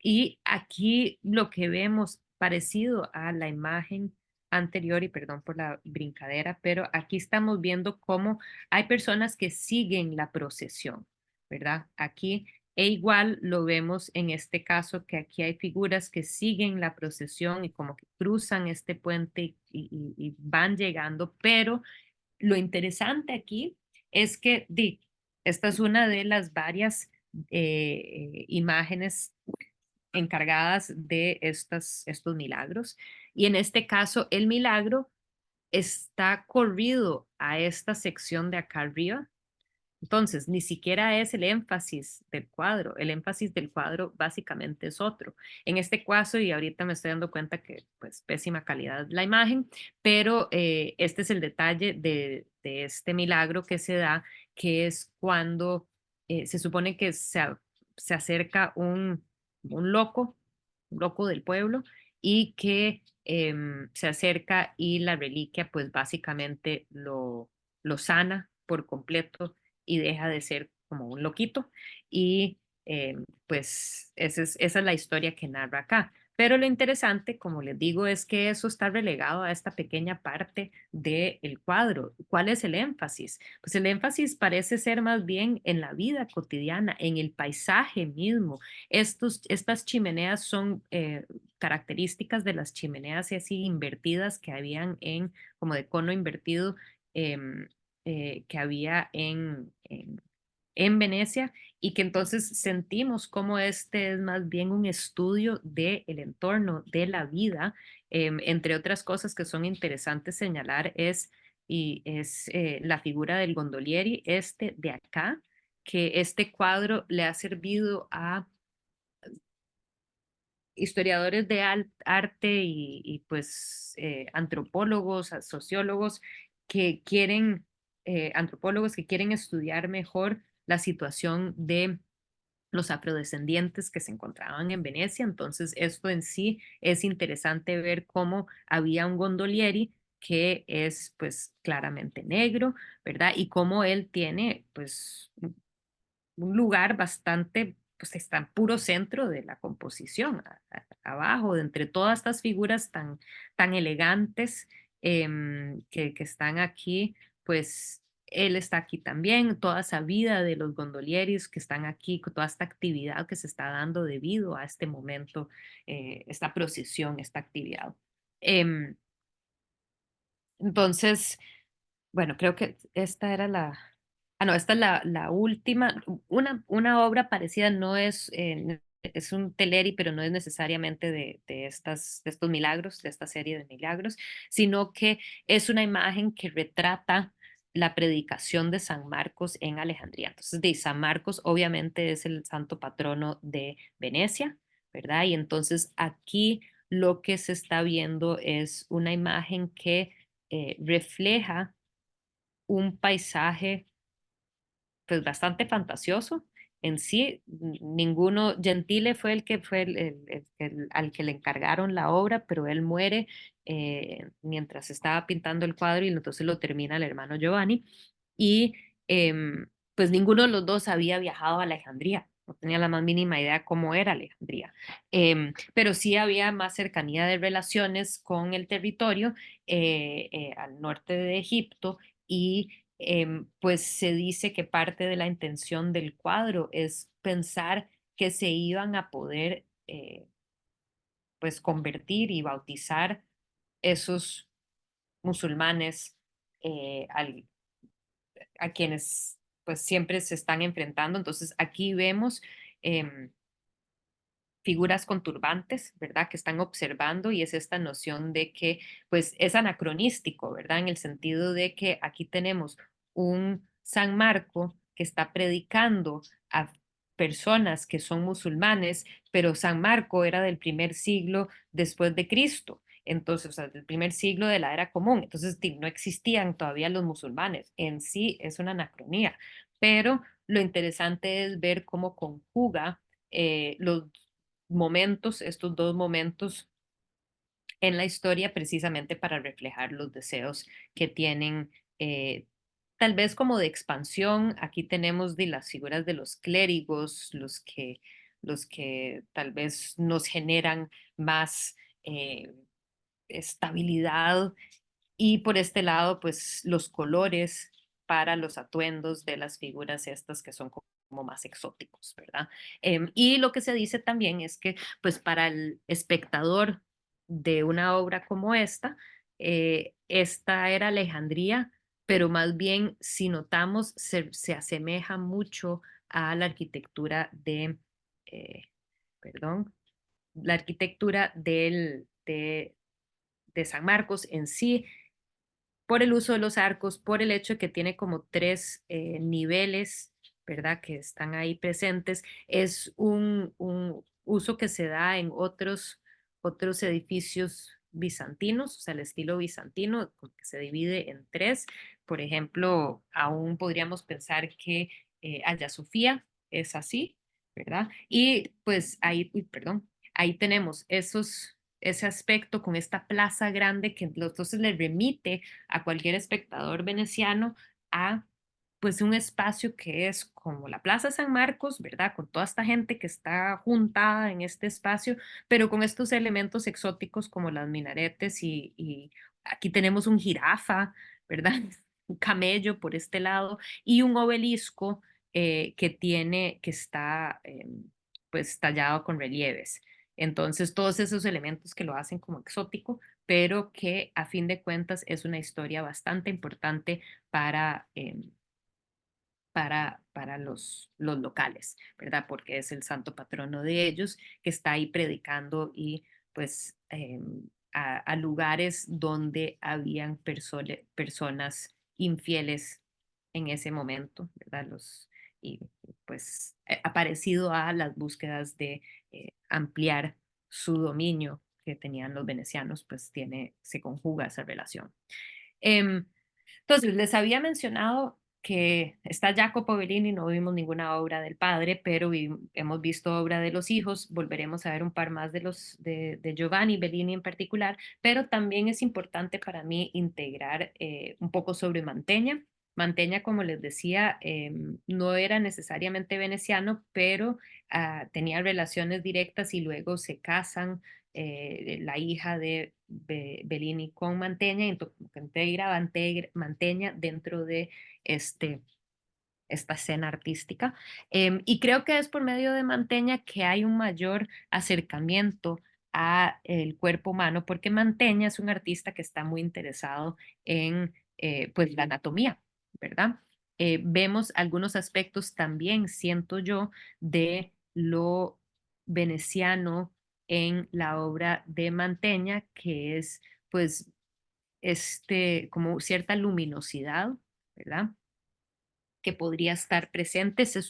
Y aquí lo que vemos parecido a la imagen anterior, y perdón por la brincadera, pero aquí estamos viendo cómo hay personas que siguen la procesión, ¿verdad? Aquí, e igual lo vemos en este caso, que aquí hay figuras que siguen la procesión y como que cruzan este puente y van llegando, pero lo interesante aquí es que esta es una de las varias imágenes encargadas de estos milagros. Y en este caso, el milagro está corrido a esta sección de acá arriba. Entonces, ni siquiera es el énfasis del cuadro. El énfasis del cuadro básicamente es otro. En este caso, y ahorita me estoy dando cuenta que, pues, pésima calidad la imagen, pero este es el detalle de este milagro que se da, que es cuando se supone que se acerca un loco del pueblo, y que se acerca y la reliquia, pues, básicamente lo sana por completo y deja de ser como un loquito. Y pues esa es la historia que narra acá. Pero lo interesante, como les digo, es que eso está relegado a esta pequeña parte del cuadro. ¿Cuál es el énfasis? Pues el énfasis parece ser más bien en la vida cotidiana, en el paisaje mismo. Estas chimeneas son características de las chimeneas así invertidas que habían como de cono invertido, em, que había en Venecia, y que entonces sentimos como este es más bien un estudio del entorno, de la vida. Entre otras cosas que son interesantes señalar es la figura del gondolieri, este de acá. que este cuadro le ha servido a historiadores de arte pues antropólogos, a sociólogos que quieren, antropólogos que quieren estudiar mejor la situación de los afrodescendientes que se encontraban en Venecia. Entonces, esto en sí es interesante ver cómo había un gondolieri que es pues claramente negro, ¿verdad? Y cómo él tiene pues un lugar bastante, pues está en puro centro de la composición, abajo, de entre todas estas figuras tan elegantes que están aquí, pues él está aquí también, toda esa vida de los gondolieris que están aquí, con toda esta actividad que se está dando debido a este momento, esta procesión, esta actividad. Em, entonces, bueno, creo que esta era no, esta es la última. Una obra parecida no es, es un teleri, pero no es necesariamente de estos milagros, de esta serie de milagros, sino que es una imagen que retrata la predicación de San Marcos en Alejandría. Entonces, de San Marcos obviamente es el santo patrono de Venecia, ¿verdad? Y entonces aquí lo que se está viendo es una imagen que refleja un paisaje pues bastante fantasioso. En sí, ninguno, Gentile fue el que fue al que le encargaron la obra, pero él muere mientras estaba pintando el cuadro y entonces lo termina el hermano Giovanni. Y pues ninguno de los dos había viajado a Alejandría, no tenía la más mínima idea cómo era Alejandría. Pero sí había más cercanía de relaciones con el territorio al norte de Egipto y pues se dice que parte de la intención del cuadro es pensar que se iban a poder pues convertir y bautizar esos musulmanes a quienes pues siempre se están enfrentando. Entonces aquí vemos figuras con turbantes, ¿verdad? Que están observando y es esta noción de que pues es anacronístico, ¿verdad? En el sentido de que aquí tenemos un San Marco que está predicando a personas que son musulmanes, pero San Marco era del primer siglo después de Cristo. Entonces, o sea, del primer siglo de la era común. Entonces, no existían todavía los musulmanes. En sí es una anacronía. Pero lo interesante es ver cómo conjuga los momentos, estos dos momentos en la historia precisamente para reflejar los deseos que tienen, tal vez como de expansión. Aquí tenemos de las figuras de los clérigos, los que tal vez nos generan más estabilidad y por este lado, pues los colores para los atuendos de las figuras estas que son como más exóticos, ¿verdad? Y lo que se dice también es que, pues para el espectador de una obra como esta era Alejandría, pero más bien, si notamos, se asemeja mucho a la arquitectura eh, perdón, la arquitectura de San Marcos en sí, por el uso de los arcos, por el hecho de que tiene como tres niveles, ¿verdad? Que están ahí presentes. Es un uso que se da en otros edificios bizantinos, o sea, el estilo bizantino, que se divide en tres. Por ejemplo, aún podríamos pensar que Hagia Sofía es así, ¿verdad? Y pues ahí, uy, perdón, ahí tenemos ese aspecto con esta plaza grande que entonces le remite a cualquier espectador veneciano a pues un espacio que es como la Plaza San Marcos, ¿verdad? Con toda esta gente que está juntada en este espacio, pero con estos elementos exóticos como las minaretes y aquí tenemos un jirafa, ¿verdad? Un camello por este lado y un obelisco que está pues tallado con relieves. Entonces, todos esos elementos que lo hacen como exótico, pero que a fin de cuentas es una historia bastante importante para, para los locales, ¿verdad? Porque es el santo patrono de ellos que está ahí predicando y pues a lugares donde habían personas infieles en ese momento, ¿verdad? y pues aparecido a las búsquedas de ampliar su dominio que tenían los venecianos, pues se conjuga esa relación. Em, entonces, les había mencionado que está Jacopo Bellini, no vimos ninguna obra del padre, pero hemos visto obra de los hijos, volveremos a ver un par más de Giovanni Bellini en particular, pero también es importante para mí integrar un poco sobre Mantegna. Mantegna, como les decía, no era necesariamente veneciano, pero tenía relaciones directas y luego se casan la hija de Bellini con Mantegna, y integra Mantegna dentro de este, esta escena artística. Y creo que es por medio de Mantegna que hay un mayor acercamiento a el cuerpo humano, porque Mantegna es un artista que está muy interesado en pues la anatomía, ¿verdad? Vemos algunos aspectos también, siento yo, de lo veneciano en la obra de Mantegna, que es pues como cierta luminosidad, ¿verdad? Que podría estar presente. Se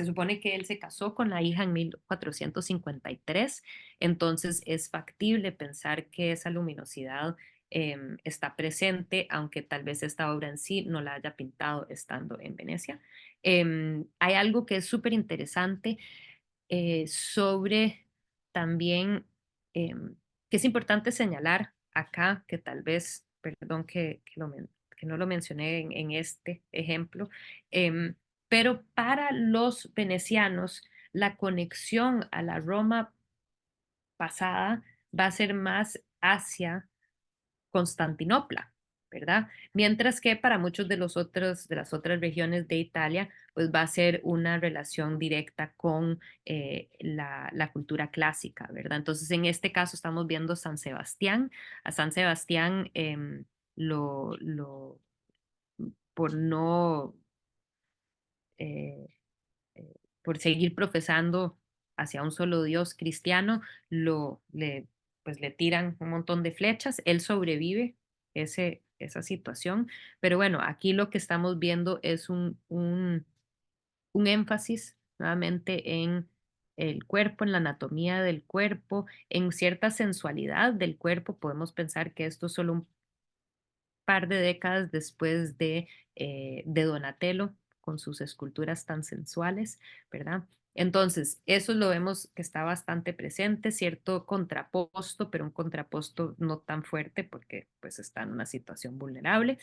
supone que él se casó con la hija en 1453, entonces es factible pensar que esa luminosidad está presente, aunque tal vez esta obra en sí no la haya pintado estando en Venecia. Hay algo que es súper interesante sobre también que es importante señalar acá, que tal vez, perdón que no lo mencioné en este ejemplo, em, pero para los venecianos la conexión a la Roma pasada va a ser más hacia Constantinopla, ¿verdad? Mientras que para muchos de las otras regiones de Italia, pues va a ser una relación directa con la cultura clásica, ¿verdad? Entonces, en este caso estamos viendo San Sebastián. A San Sebastián lo por no eh, eh, por seguir profesando hacia un solo Dios cristiano, pues le tiran un montón de flechas, él sobrevive esa situación, pero bueno, aquí lo que estamos viendo es un énfasis nuevamente en el cuerpo, en la anatomía del cuerpo, en cierta sensualidad del cuerpo. Podemos pensar que esto es solo un par de décadas después de Donatello con sus esculturas tan sensuales, ¿verdad? Entonces, eso lo vemos que está bastante presente, cierto contraposto, pero un contraposto no tan fuerte porque pues está en una situación vulnerable.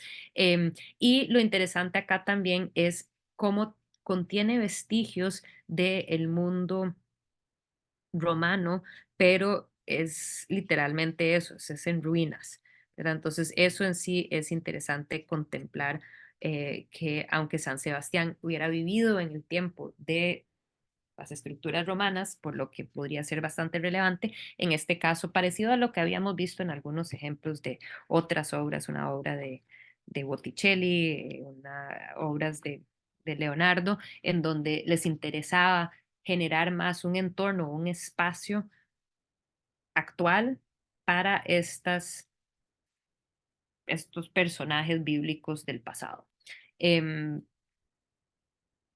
Y lo interesante acá también es cómo contiene vestigios del mundo romano, pero es literalmente eso, es en ruinas, ¿verdad? Entonces, eso en sí es interesante contemplar que aunque San Sebastián hubiera vivido en el tiempo de las estructuras romanas, por lo que podría ser bastante relevante, en este caso parecido a lo que habíamos visto en algunos ejemplos de otras obras, una obra de Botticelli, obras de Leonardo, en donde les interesaba generar más un entorno, un espacio actual para estos personajes bíblicos del pasado. Em,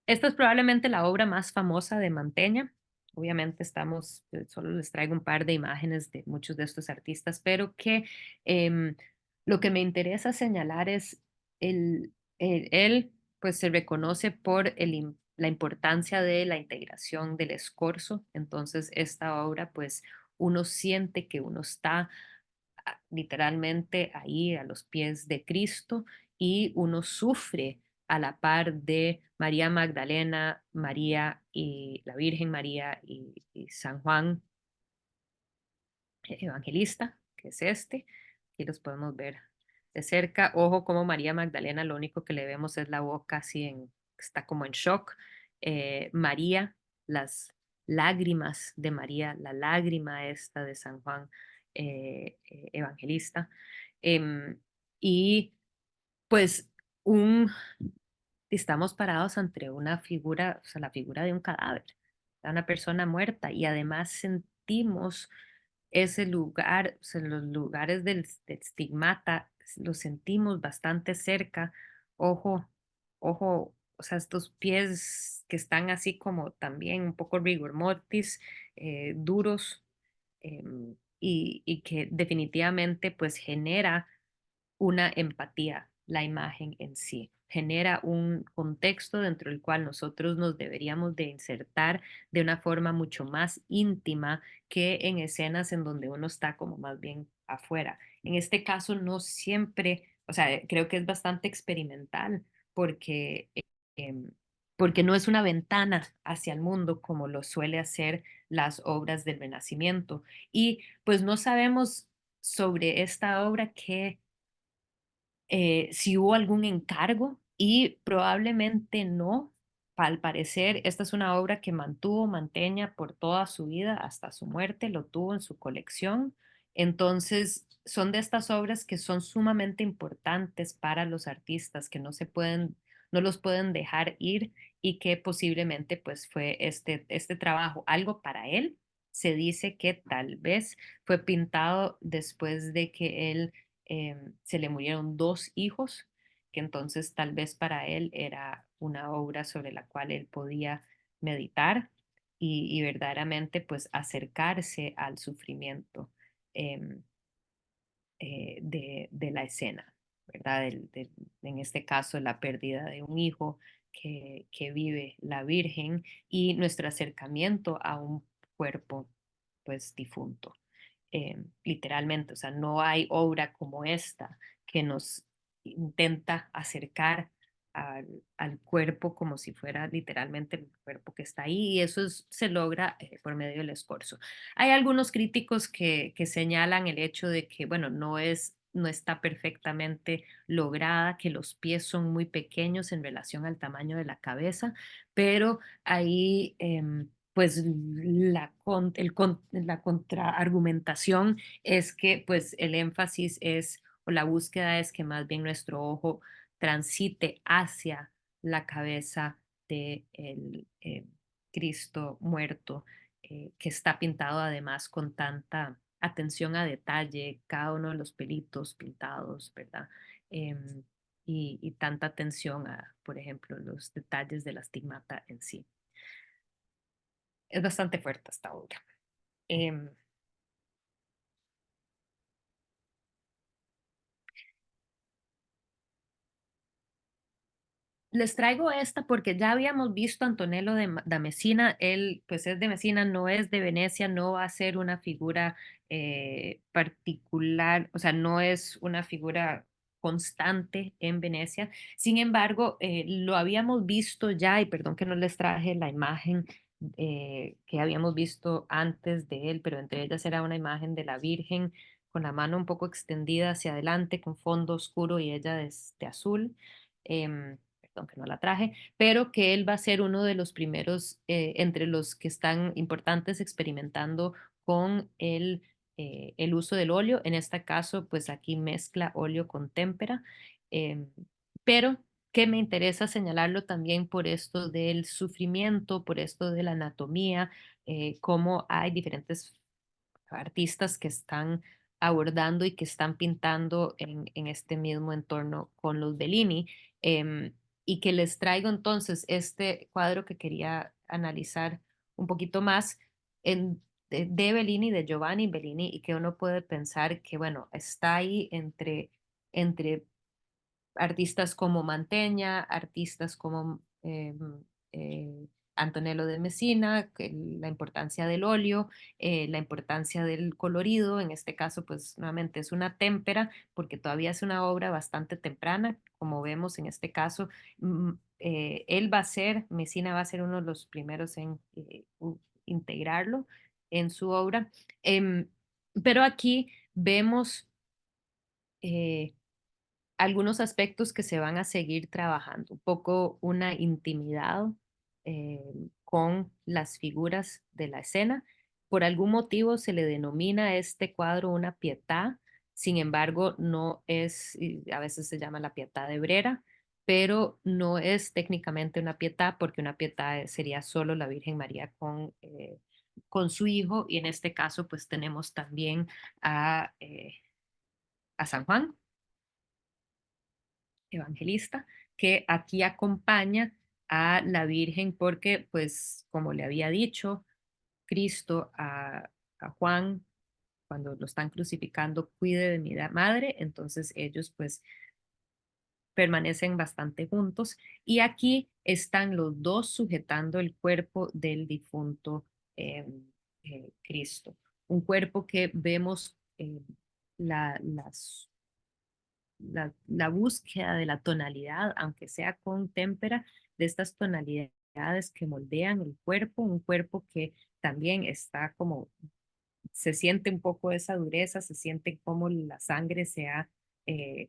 Esta es probablemente la obra más famosa de Mantegna. Obviamente solo les traigo un par de imágenes de muchos de estos artistas, pero que lo que me interesa señalar es él pues se reconoce por la importancia de la integración del escorzo. Entonces, esta obra pues uno siente que uno está literalmente ahí a los pies de Cristo y uno sufre a la par de María Magdalena, María y la Virgen María y San Juan Evangelista, que es este. Aquí los podemos ver de cerca. Ojo como María Magdalena, lo único que le vemos es la boca así está como en shock. María, las lágrimas de María, la lágrima esta de San Juan Evangelista. Em, y pues un, estamos parados ante una figura, o sea, la figura de un cadáver, de una persona muerta, y además sentimos ese lugar, o sea, los lugares del estigmata, los sentimos bastante cerca, ojo, ojo. o sea, estos pies que están así como también un poco rigor mortis, duros, y que definitivamente pues genera una empatía, la imagen en sí. Genera un contexto dentro del cual nosotros nos deberíamos de insertar de una forma mucho más íntima que en escenas en donde uno está como más bien afuera. En este caso no siempre, o sea, creo que es bastante experimental porque, em, porque no es una ventana hacia el mundo como lo suele hacer las obras del Renacimiento. Y pues no sabemos sobre esta obra qué si hubo algún encargo y probablemente no. Al parecer, esta es una obra que mantuvo Mantegna por toda su vida hasta su muerte, lo tuvo en su colección. Entonces, son de estas obras que son sumamente importantes para los artistas, que no se pueden, no los pueden dejar ir y que posiblemente pues fue este trabajo algo para él. Se dice que tal vez fue pintado después de que él se le murieron dos hijos, que entonces tal vez para él era una obra sobre la cual él podía meditar y verdaderamente pues acercarse al sufrimiento em, de la escena, ¿verdad? En este caso, la pérdida de un hijo que vive la Virgen y nuestro acercamiento a un cuerpo pues difunto, literalmente. O sea, no hay obra como esta que nos intenta acercar al cuerpo como si fuera literalmente el cuerpo que está ahí, y eso se logra por medio del escorzo. Hay algunos críticos que señalan el hecho de que, bueno, no está perfectamente lograda, que los pies son muy pequeños en relación al tamaño de la cabeza, pero ahí pues la contraargumentación es que pues el énfasis es, o la búsqueda es que más bien nuestro ojo transite hacia la cabeza de el Cristo muerto, que está pintado además con tanta atención a detalle, cada uno de los pelitos pintados, ¿verdad? Em, y tanta atención a, por ejemplo, los detalles de la stigmata en sí. Es bastante fuerte esta obra. Em, Les traigo esta porque ya habíamos visto a Antonello da Messina. Él pues es de Messina, no es de Venecia, no va a ser una figura particular, o sea, no es una figura constante en Venecia. Sin embargo, lo habíamos visto ya, y perdón que no les traje la imagen que habíamos visto antes de él, pero entre ellas era una imagen de la Virgen con la mano un poco extendida hacia adelante, con fondo oscuro y ella de azul. Perdón que no la traje, pero que él va a ser uno de los primeros entre los que están importantes experimentando con el uso del óleo. En este caso, pues aquí mezcla óleo con témpera, em, pero que me interesa señalarlo también por esto del sufrimiento, por esto de la anatomía, cómo hay diferentes artistas que están abordando y que están pintando en este mismo entorno con los Bellini. Y que les traigo entonces este cuadro que quería analizar un poquito más de Bellini, de Giovanni Bellini, y que uno puede pensar que, bueno, está ahí entre artistas como Mantegna, artistas como Antonello de Messina, la importancia del óleo, la importancia del colorido. En este caso, pues nuevamente es una témpera, porque todavía es una obra bastante temprana, como vemos en este caso. Él va a ser, Messina va a ser uno de los primeros en integrarlo en su obra. Em, pero aquí vemos algunos aspectos que se van a seguir trabajando, un poco una intimidad eh, con las figuras de la escena. Por algún motivo se le denomina a este cuadro una pietà, sin embargo, no es, y a veces se llama la pietà de Brera, pero no es técnicamente una pietà porque una pietà sería solo la Virgen María con su hijo, y en este caso pues tenemos también a San Juan Evangelista, que aquí acompaña a la Virgen porque, pues, como le había dicho Cristo a Juan cuando lo están crucificando, cuide de mi madre, entonces ellos pues permanecen bastante juntos y aquí están los dos sujetando el cuerpo del difunto eh, Cristo, un cuerpo que vemos la, las la búsqueda de la tonalidad, aunque sea con témpera, de estas tonalidades que moldean el cuerpo, un cuerpo que también está como, se siente un poco esa dureza, se siente como la sangre se ha eh,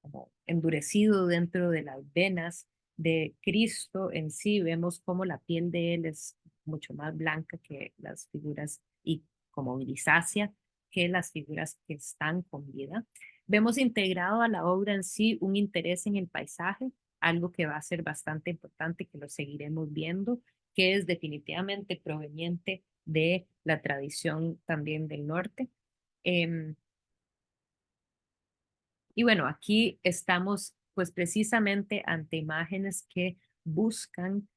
como endurecido dentro de las venas de Cristo en sí, vemos como la piel de él es mucho más blanca que las figuras y como grisácea que las figuras que están con vida. Vemos integrado a la obra en sí un interés en el paisaje, algo que va a ser bastante importante, que lo seguiremos viendo, que es definitivamente proveniente de la tradición también del norte. Eh, y bueno, aquí estamos pues precisamente ante imágenes que buscan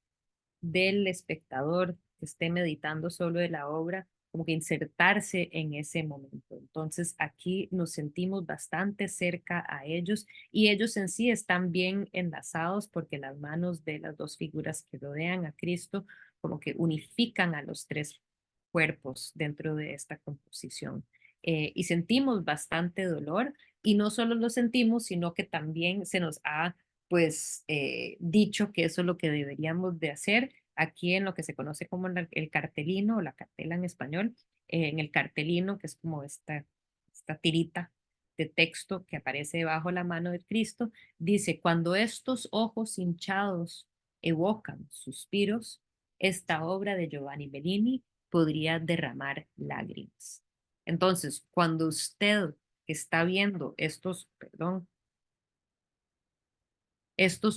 del espectador que esté meditando solo de la obra, como que insertarse en ese momento. Entonces aquí nos sentimos bastante cerca a ellos y ellos en sí están bien enlazados porque las manos de las dos figuras que rodean a Cristo como que unifican a los tres cuerpos dentro de esta composición. Y sentimos bastante dolor y no solo lo sentimos, sino que también se nos ha pues dicho que eso es lo que deberíamos de hacer aquí en lo que se conoce como el cartelino o la cartela en español, en el cartelino, que es como esta tirita de texto que aparece debajo la mano de Cristo, dice, cuando estos ojos hinchados evocan suspiros, esta obra de Giovanni Bellini podría derramar lágrimas. Entonces, cuando usted está viendo estos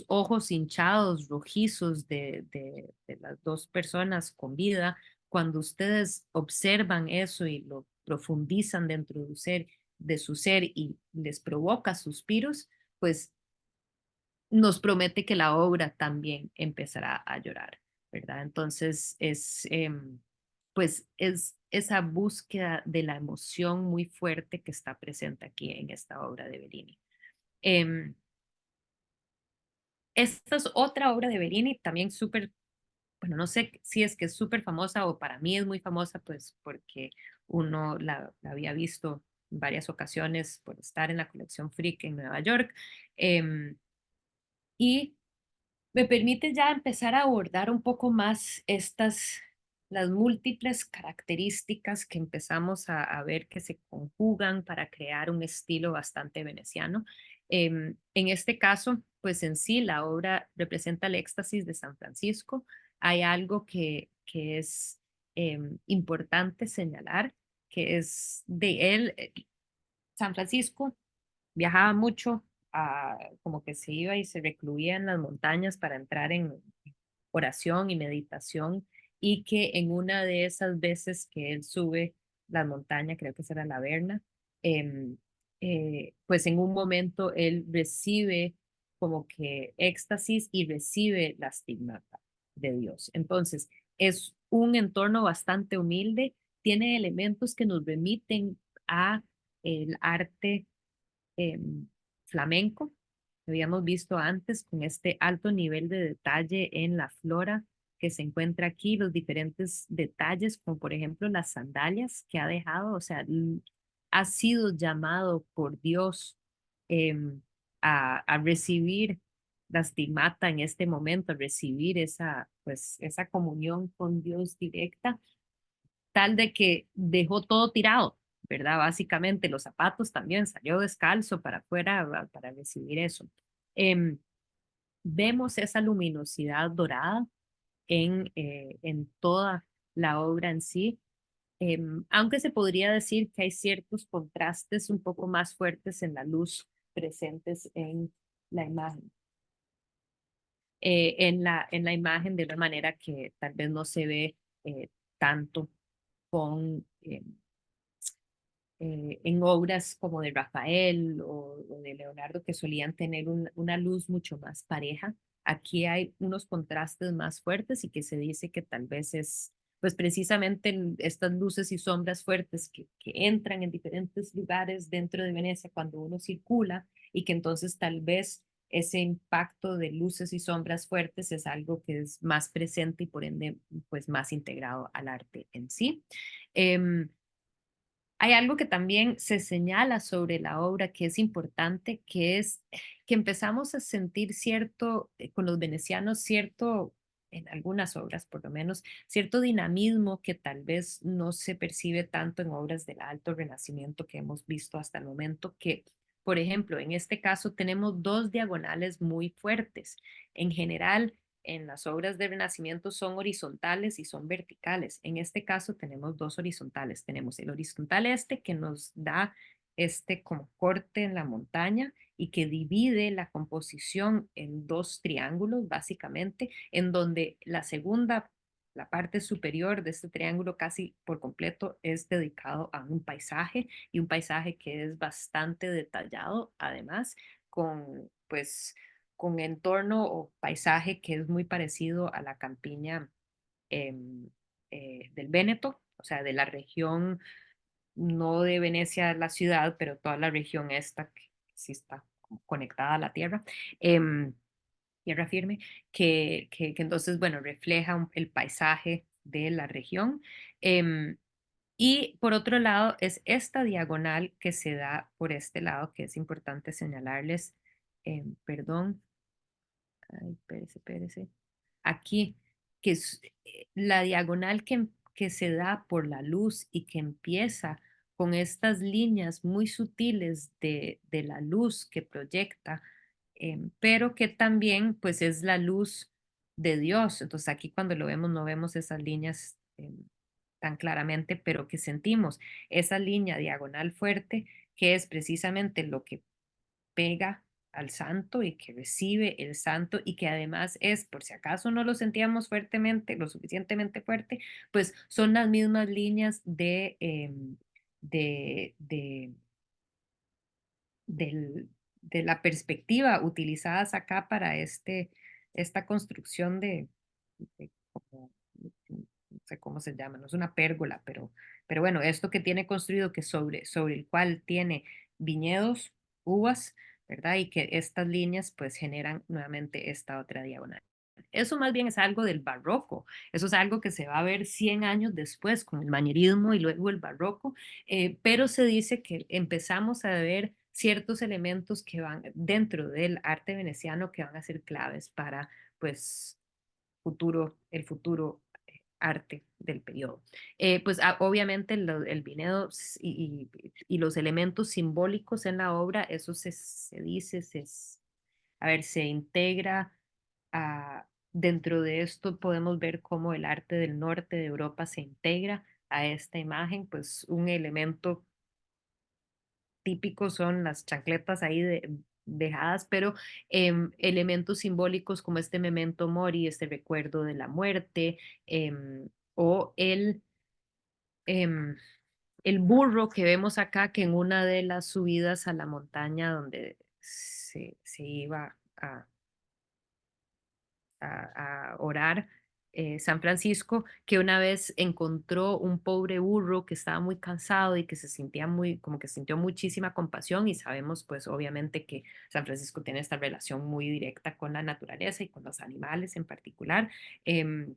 ojos hinchados, rojizos de las dos personas con vida, cuando ustedes observan eso y lo profundizan dentro de su ser y les provoca suspiros, pues nos promete que la obra también empezará a llorar, ¿verdad? Entonces pues es esa búsqueda de la emoción muy fuerte que está presente aquí en esta obra de Bellini. Em, Esta es otra obra de Bellini, también súper, bueno, no sé si es que es súper famosa o para mí es muy famosa, pues porque uno la había visto en varias ocasiones por estar en la colección Frick en Nueva York. Y me permite ya empezar a abordar un poco más las múltiples características que empezamos a ver que se conjugan para crear un estilo bastante veneciano. En este caso, pues en sí, la obra representa el éxtasis de San Francisco. Hay algo que es importante señalar, que es de él, San Francisco viajaba mucho, como que se iba y se recluía en las montañas para entrar en oración y meditación y que en una de esas veces que él sube la montaña, creo que será la Verna, em, pues en un momento él recibe como que éxtasis y recibe la estigmata de Dios. Entonces, es un entorno bastante humilde, tiene elementos que nos remiten a el arte flamenco, que habíamos visto antes, con este alto nivel de detalle en la flora que se encuentra aquí, los diferentes detalles, como por ejemplo las sandalias que ha dejado, o sea, ha sido llamado por Dios a recibir la stigmata en este momento, a recibir pues, esa comunión con Dios directa tal de que dejó todo tirado, ¿verdad? Básicamente los zapatos también, salió descalzo para afuera para recibir eso. Em, Vemos esa luminosidad dorada en toda la obra en sí, aunque se podría decir que hay ciertos contrastes un poco más fuertes en la luz presentes en la imagen. En la imagen de una manera que tal vez no se ve tanto con en obras como de Rafael o de Leonardo que solían tener una luz mucho más pareja. aquí hay unos contrastes más fuertes y que se dice que tal vez es pues precisamente estas luces y sombras fuertes que entran en diferentes lugares dentro de Venecia cuando uno circula y que entonces tal vez ese impacto de luces y sombras fuertes es algo que es más presente y por ende pues más integrado al arte en sí. Eh, Hay algo que también se señala sobre la obra que es importante, que es que empezamos a sentir cierto, con los venecianos, cierto, en algunas obras por lo menos, cierto dinamismo que tal vez no se percibe tanto en obras del Alto Renacimiento que hemos visto hasta el momento, que, por ejemplo, en este caso tenemos dos diagonales muy fuertes. En general, en las obras de Renacimiento son horizontales y son verticales. En este caso tenemos dos horizontales. Tenemos el horizontal este que nos da este como corte en la montaña y que divide la composición en dos triángulos, básicamente, en donde la segunda, la parte superior de este triángulo casi por completo es dedicado a un paisaje y un paisaje que es bastante detallado, además, con pues con entorno o paisaje que es muy parecido a la campiña em, del Véneto, o sea, de la región, no de Venecia, la ciudad, pero toda la región esta que sí está conectada a la tierra, em, tierra firme, que entonces, bueno, refleja el paisaje de la región. Em, y por otro lado, es esta diagonal que se da por este lado, que es importante señalarles, perdón, ay, espérese, espérese. Aquí, que es la diagonal que se da por la luz y que empieza con estas líneas muy sutiles de la luz que proyecta, pero que también pues es la luz de Dios. Entonces aquí cuando lo vemos no vemos esas líneas tan claramente, pero que sentimos esa línea diagonal fuerte que es precisamente lo que pega al santo y que recibe el santo y que además es, por si acaso no lo sentíamos fuertemente, lo suficientemente fuerte, pues son las mismas líneas de, de, del- de la perspectiva utilizadas acá para esta construcción de como, no sé cómo se llama, no es una pérgola, pero bueno, esto que tiene construido que sobre el cual tiene viñedos, uvas, ¿verdad? Y que estas líneas pues generan nuevamente esta otra diagonal. Eso más bien es algo del barroco, eso es algo que se va a ver 100 años después con el manierismo y luego el barroco, pero se dice que empezamos a ver ciertos elementos que van dentro del arte veneciano que van a ser claves para pues el futuro arte del periodo. Pues obviamente el Vinedo y los elementos simbólicos en la obra, eso se dice, a ver, se integra dentro de esto podemos ver cómo el arte del norte de Europa se integra a esta imagen, pues un elemento típico son las chancletas ahí dejadas, pero elementos simbólicos como este memento mori, este recuerdo de la muerte, o em, el burro que vemos acá, que en una de las subidas a la montaña donde se iba a orar San Francisco, que una vez encontró un pobre burro que estaba muy cansado y que se sentía muy, como que sintió muchísima compasión y sabemos pues obviamente que San Francisco tiene esta relación muy directa con la naturaleza y con los animales en particular. Em,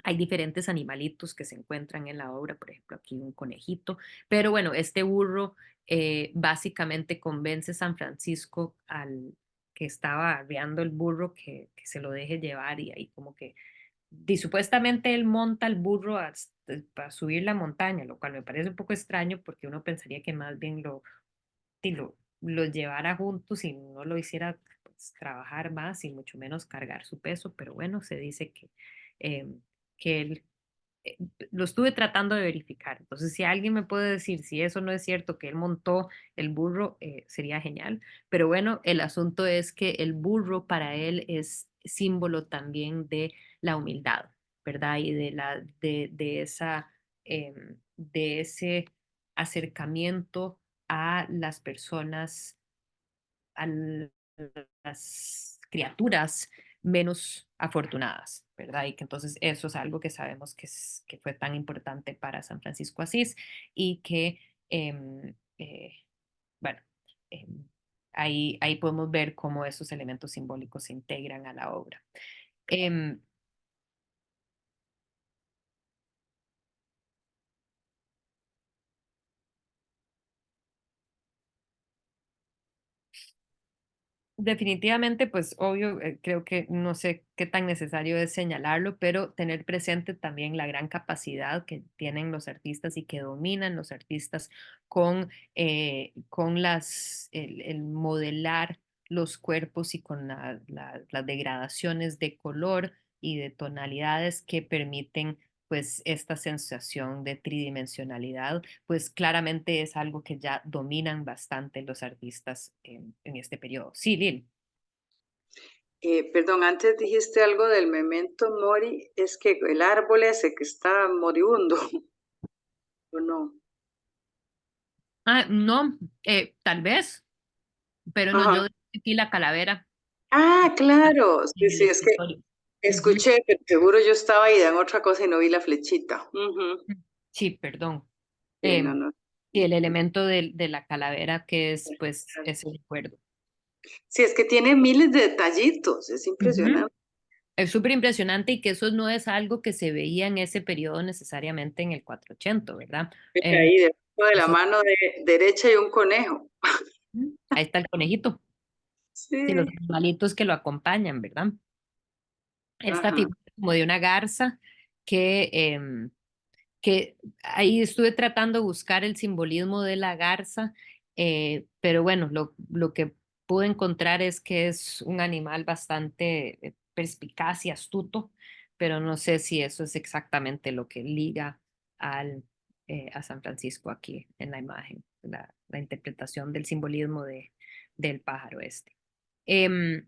hay diferentes animalitos que se encuentran en la obra, por ejemplo, aquí un conejito, pero bueno, este burro básicamente convence a San Francisco al que estaba arriando el burro que se lo deje llevar y ahí como que, y supuestamente él monta el burro para subir la montaña, lo cual me parece un poco extraño porque uno pensaría que más bien lo llevara juntos y no lo hiciera pues, trabajar más y mucho menos cargar su peso, pero bueno, se dice em, que él eh, lo estuve tratando de verificar. Entonces, si alguien me puede decir si eso no es cierto, que él montó el burro, sería genial. Pero bueno, el asunto es que el burro para él es símbolo también de la humildad, ¿verdad? Y de esa, de ese acercamiento a las personas, a las criaturas menos afortunadas, ¿verdad? Y que entonces eso es algo que sabemos que fue tan importante para San Francisco Asís y que, bueno, em, ahí podemos ver cómo esos elementos simbólicos se integran a la obra. Em, Definitivamente, pues obvio, creo que no sé qué tan necesario es señalarlo, pero tener presente también la gran capacidad que tienen los artistas y que dominan los artistas con el modelar los cuerpos y con las degradaciones de color y de tonalidades que permiten pues esta sensación de tridimensionalidad, pues claramente es algo que ya dominan bastante los artistas en este periodo. Sí, Lil. Perdón, antes dijiste algo del memento mori, es que el árbol ese que está moribundo, ¿o no? Ah, no, tal vez, pero no, Ajá. yo aquí la calavera Ah, claro, sí, en el sí, es que escritorio. Ujú. escuché, pero seguro yo estaba ahí en otra cosa y no vi la flechita. Ujú. Sí, perdón. Sí, no, Em, no. y el elemento de la calavera que es pues ese recuerdo. Sí, es que tiene miles de detallitos, es Ujú. impresionante. Es súper impresionante y que eso no es algo que se veía en ese periodo necesariamente en el 480, ¿verdad? Mira Em, ahí, debajo de la eso, mano derecha hay un conejo. ahí está el conejito y los Sí. animalitos que lo acompañan, ¿verdad? Esta Ajá. figura como de una garza que, que ahí estuve tratando de buscar el simbolismo de la garza, pero bueno, lo que pude encontrar es que es un animal bastante perspicaz y astuto, pero no sé si eso es exactamente lo que liga a San Francisco aquí en la imagen, la interpretación del simbolismo del pájaro este. Em,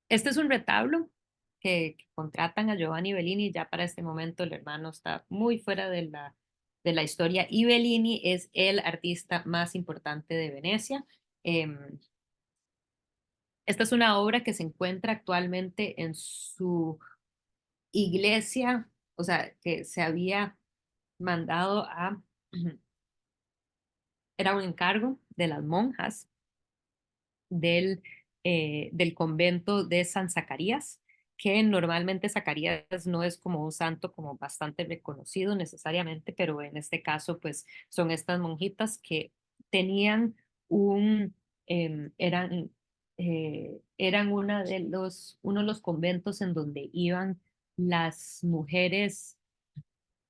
Este es un retablo que contratan a Giovanni Bellini. Ya para este momento el hermano está muy fuera de la historia y Bellini es el artista más importante de Venecia. Em, Esta es una obra que se encuentra actualmente en su iglesia, o sea, que se había mandado a, era un encargo de las monjas del convento de San Zacarías, que normalmente Zacarías no es como un santo como bastante reconocido necesariamente, pero en este caso pues son estas monjitas que tenían eran, eran uno de los conventos en donde iban las mujeres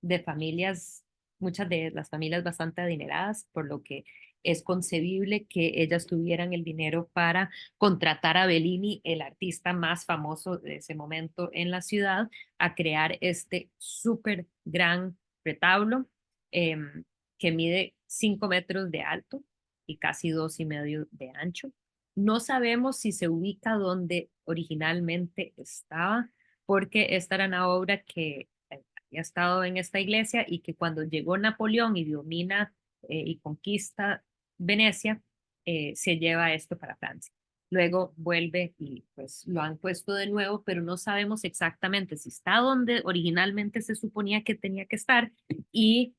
de familias, muchas de las familias bastante adineradas, por lo que es concebible que ellas tuvieran el dinero para contratar a Bellini, el artista más famoso de ese momento en la ciudad, a crear este súper gran retablo que mide 5 metros de alto y casi 2,5 de ancho. No sabemos si se ubica donde originalmente estaba, porque esta era una obra que había estado en esta iglesia y que cuando llegó Napoleón y domina y conquista Venecia, se lleva esto para Francia. Luego vuelve y pues lo han puesto de nuevo, pero no sabemos exactamente si está donde originalmente se suponía que tenía que estar y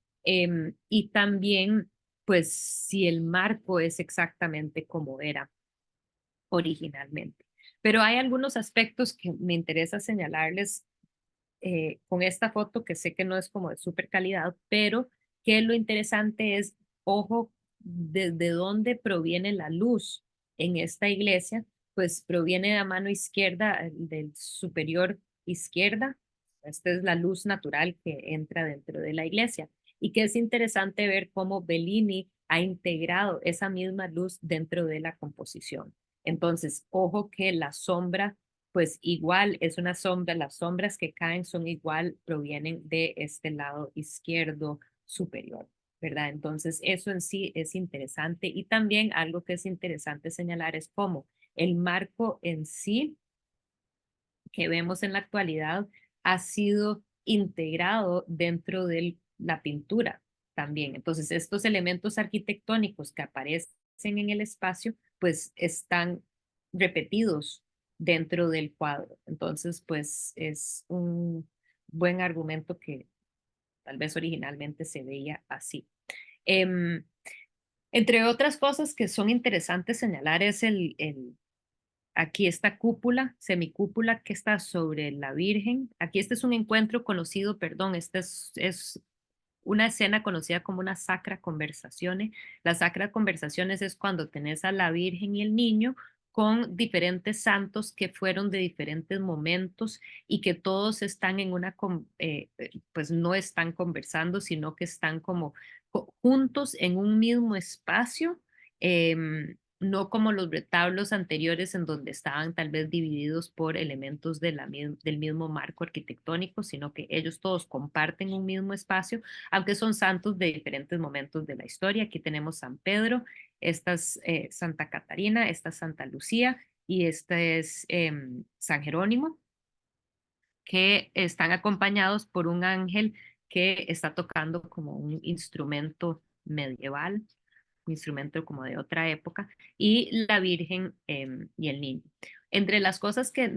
también pues si el marco es exactamente como era originalmente. Pero hay algunos aspectos que me interesa señalarles con esta foto que sé que no es como de súper calidad, pero que lo interesante es, ojo, desde dónde proviene la luz en esta iglesia, pues proviene de la mano izquierda, del superior izquierda. Esta es la luz natural que entra dentro de la iglesia y que es interesante ver cómo Bellini ha integrado esa misma luz dentro de la composición. Entonces, ojo que la sombra pues igual es una sombra, las sombras que caen son igual, provienen de este lado izquierdo superior, ¿verdad? Entonces, eso en sí es interesante y también algo que es interesante señalar es cómo el marco en sí que vemos en la actualidad ha sido integrado dentro de la pintura también. Entonces, estos elementos arquitectónicos que aparecen en el espacio, pues están repetidos dentro del cuadro. Entonces, pues es un buen argumento que tal vez originalmente se veía así. Em, Entre otras cosas que son interesantes señalar es aquí esta cúpula, semicúpula que está sobre la Virgen. Aquí este es un encuentro conocido, perdón, este es una escena conocida como una sacra conversaciones. Las sacra conversaciones es cuando tenés a la Virgen y el niño con diferentes santos que fueron de diferentes momentos y que todos están en pues no están conversando, sino que están como juntos en un mismo espacio. No como los retablos anteriores en donde estaban tal vez divididos por elementos del mismo marco arquitectónico, sino que ellos todos comparten un mismo espacio, aunque son santos de diferentes momentos de la historia. Aquí tenemos San Pedro, esta es Santa Catarina, esta es Santa Lucía y este es San Jerónimo, que están acompañados por un ángel que está tocando como un instrumento medieval, un instrumento como de otra época, y la Virgen y el niño. Entre las cosas que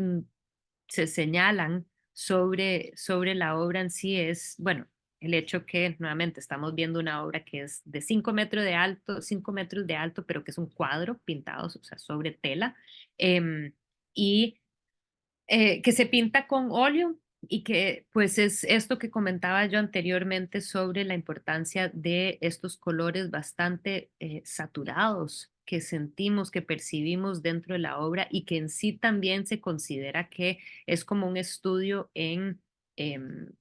se señalan sobre la obra en sí es, bueno, el hecho que nuevamente estamos viendo una obra que es de 5 metros de alto, 5 metros de alto, pero que es un cuadro pintado, o sea, sobre tela, y que se pinta con óleo y que pues es esto que comentaba yo anteriormente sobre la importancia de estos colores bastante saturados que sentimos, que percibimos dentro de la obra y que en sí también se considera que es como un estudio en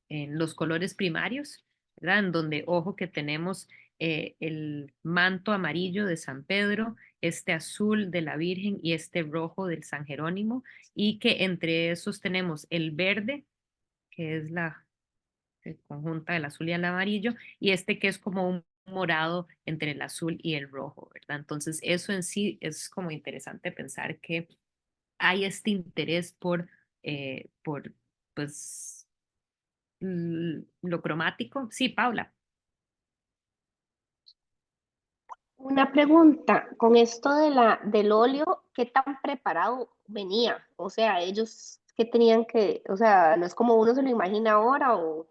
los colores primarios, ¿verdad? En donde, ojo, que tenemos el manto amarillo de San Pedro, este azul de la Virgen y este rojo del San Jerónimo, y que entre esos tenemos el verde, que es la conjunta del azul y el amarillo, y este que es como un morado entre el azul y el rojo, ¿verdad? Entonces, eso en sí es como interesante pensar que hay este interés por pues, lo cromático. Sí, Paula. Una pregunta, con esto de del óleo, ¿qué tan preparado venía? O sea, ellos qué tenían que, o sea, no es como uno se lo imagina ahora, o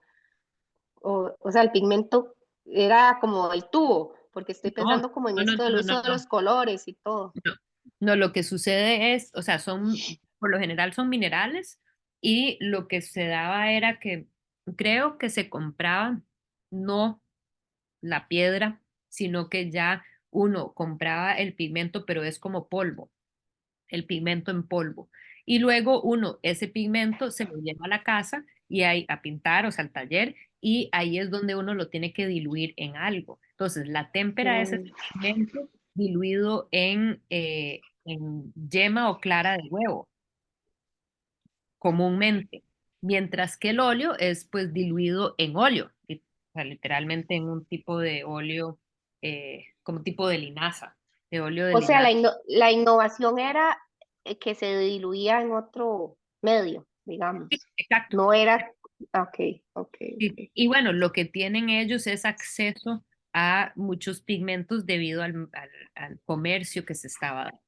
sea, el pigmento era como el tubo, porque estoy No, pensando como en no, no, esto del no, no, uso de no. los colores y todo. No, no, lo que sucede es, o sea, por lo general son minerales y lo que se daba era que creo que se compraba no la piedra, sino que ya uno compraba el pigmento, pero es como polvo, el pigmento en polvo. Y luego uno, ese pigmento se lo lleva a la casa y ahí a pintar, o sea, al taller, y ahí es donde uno lo tiene que diluir en algo. Entonces, la témpera es ese Mm. pigmento diluido en yema o clara de huevo, comúnmente, mientras que el óleo es pues diluido en óleo, o sea, literalmente en un tipo de óleo, como tipo de linaza, de óleo de O sea, linaza. la innovación era que se diluía en otro medio, digamos. Exacto. No era, ok, ok, Sí, ok. y bueno, lo que tienen ellos es acceso a muchos pigmentos debido al comercio que se estaba dando,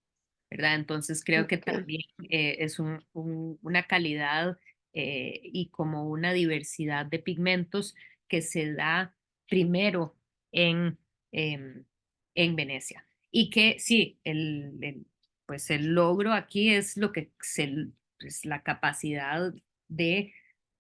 ¿verdad? Entonces creo que Ok. también es una calidad y como una diversidad de pigmentos que se da primero en, em, en Venecia. Y que sí, pues el logro aquí es lo que pues la capacidad de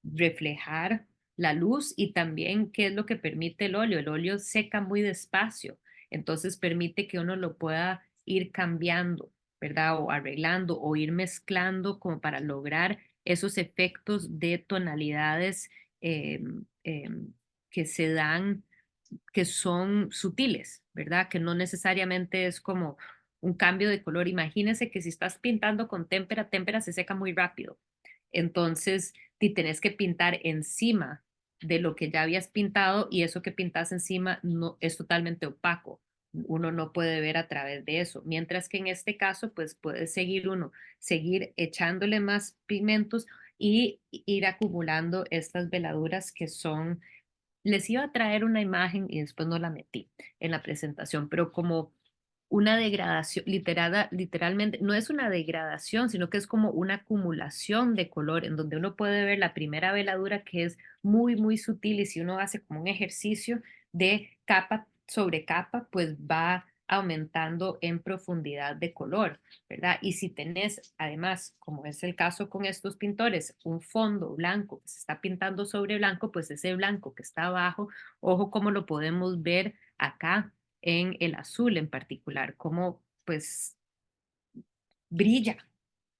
reflejar la luz y también qué es lo que permite el óleo. El óleo seca muy despacio, entonces permite que uno lo pueda ir cambiando, ¿verdad? O arreglando o ir mezclando como para lograr esos efectos de tonalidades eh, eh, que se dan, que son sutiles, ¿verdad? Que no necesariamente es como un cambio de color. Imagínense que si estás pintando con témpera, témpera se seca muy rápido. Entonces, si tenés que pintar encima de lo que ya habías pintado y eso que pintas encima no es totalmente opaco. Uno no puede ver a través de eso. Mientras que en este caso, pues puede seguir echándole más pigmentos y ir acumulando estas veladuras que son, les iba a traer una imagen y después no la metí en la presentación, pero como una degradación, literalmente, no es una degradación, sino que es como una acumulación de color, en donde uno puede ver la primera veladura que es muy, muy sutil, y si uno hace como un ejercicio de capa sobre capa, pues va aumentando en profundidad de color, ¿verdad? Y si tenés, además, como es el caso con estos pintores, un fondo blanco que se está pintando sobre blanco, pues ese blanco que está abajo, ojo cómo lo podemos ver acá en el azul en particular, cómo pues brilla,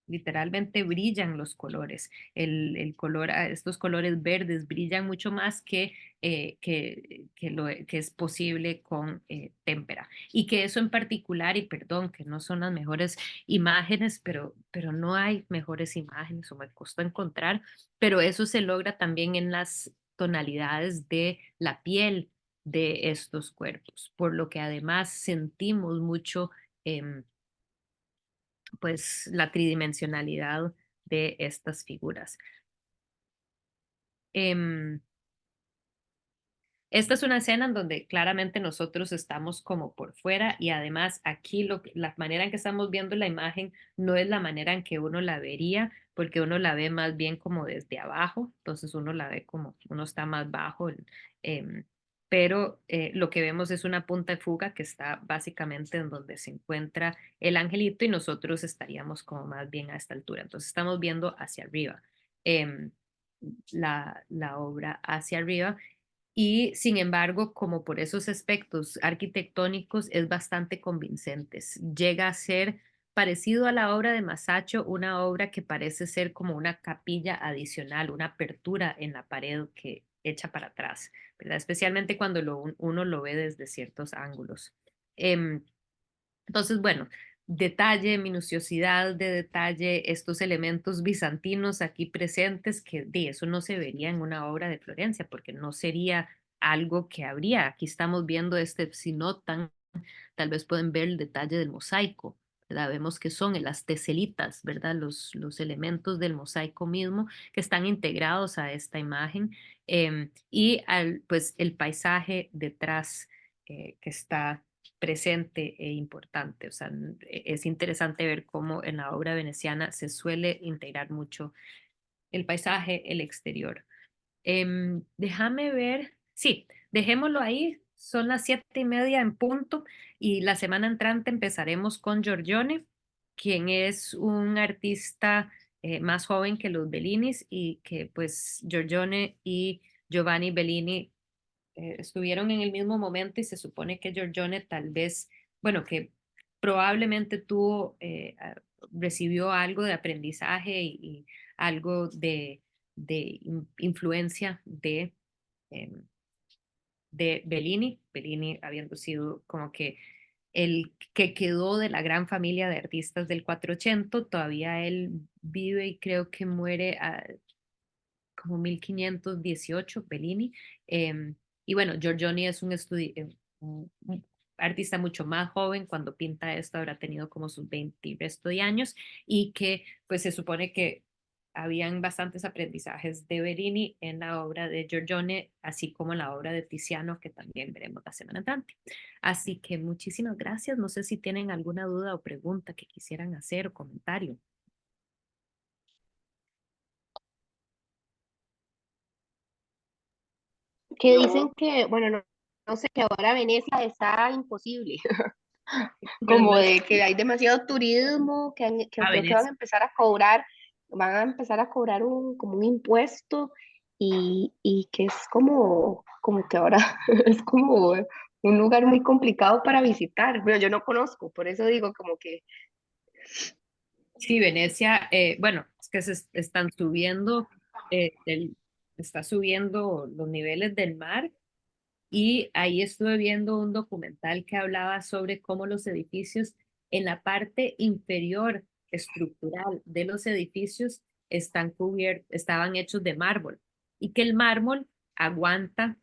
literalmente brillan los colores. El color, estos colores verdes brillan mucho más que es posible con témpera. Y que eso en particular, y perdón, que no son las mejores imágenes, pero no hay mejores imágenes o me costó encontrar, pero eso se logra también en las tonalidades de la piel de estos cuerpos, por lo que además sentimos mucho pues la tridimensionalidad de estas figuras. Em, Esta es una escena en donde claramente nosotros estamos como por fuera y además aquí la manera en que estamos viendo la imagen no es la manera en que uno la vería, porque uno la ve más bien como desde abajo, entonces uno la ve como uno está más bajo, em, pero lo que vemos es una punta de fuga que está básicamente en donde se encuentra el angelito y nosotros estaríamos como más bien a esta altura, entonces estamos viendo hacia arriba. em, la obra hacia arriba y sin embargo, como por esos aspectos arquitectónicos es bastante convincente. Llega a ser parecido a la obra de Masaccio, una obra que parece ser como una capilla adicional, una apertura en la pared que echa para atrás, ¿verdad? Especialmente cuando uno lo ve desde ciertos ángulos. Em, entonces, bueno, detalle, minuciosidad de detalle, estos elementos bizantinos aquí presentes, que de eso no se vería en una obra de Florencia, porque no sería algo que habría. Aquí estamos viendo si notan, tal vez pueden ver el detalle del mosaico, ¿verdad? Vemos que son las teselitas, ¿verdad? Los elementos del mosaico mismo que están integrados a esta imagen pues el paisaje detrás que está presente e importante. O sea, es interesante ver cómo en la obra veneciana se suele integrar mucho el paisaje, el exterior. Déjame ver, sí, dejémoslo ahí, son las 7:30 en punto y la semana entrante empezaremos con Giorgione, quien es un artista más joven que los Bellinis y que pues Giorgione y Giovanni Bellini estuvieron en el mismo momento y se supone que Giorgione tal vez, bueno, que probablemente recibió algo de aprendizaje y algo de influencia em, de Bellini, Bellini habiendo sido como que el que quedó de la gran familia de artistas del 480, todavía él vive y creo que muere como 1518, Bellini. Y bueno, Giorgione es un artista mucho más joven, cuando pinta esto habrá tenido como sus 20 y resto de años, y que pues se supone que habían bastantes aprendizajes de Bellini en la obra de Giorgione, así como en la obra de Tiziano, que también veremos la semana entrante. Así que muchísimas gracias. No sé si tienen alguna duda o pregunta que quisieran hacer o comentario. Que dicen No, que, bueno, no sé, que ahora Venecia está imposible, como ¿Verdad? de que hay demasiado turismo, que A creo que van a Venecia. empezar a cobrar como un impuesto y que es como que ahora es como un lugar muy complicado para visitar, pero yo no conozco, por eso digo como que Sí, Venecia, bueno, es que están subiendo, está subiendo los niveles del mar y ahí estuve viendo un documental que hablaba sobre cómo los edificios en la parte inferior estructural de los edificios estaban hechos de mármol y que el mármol aguanta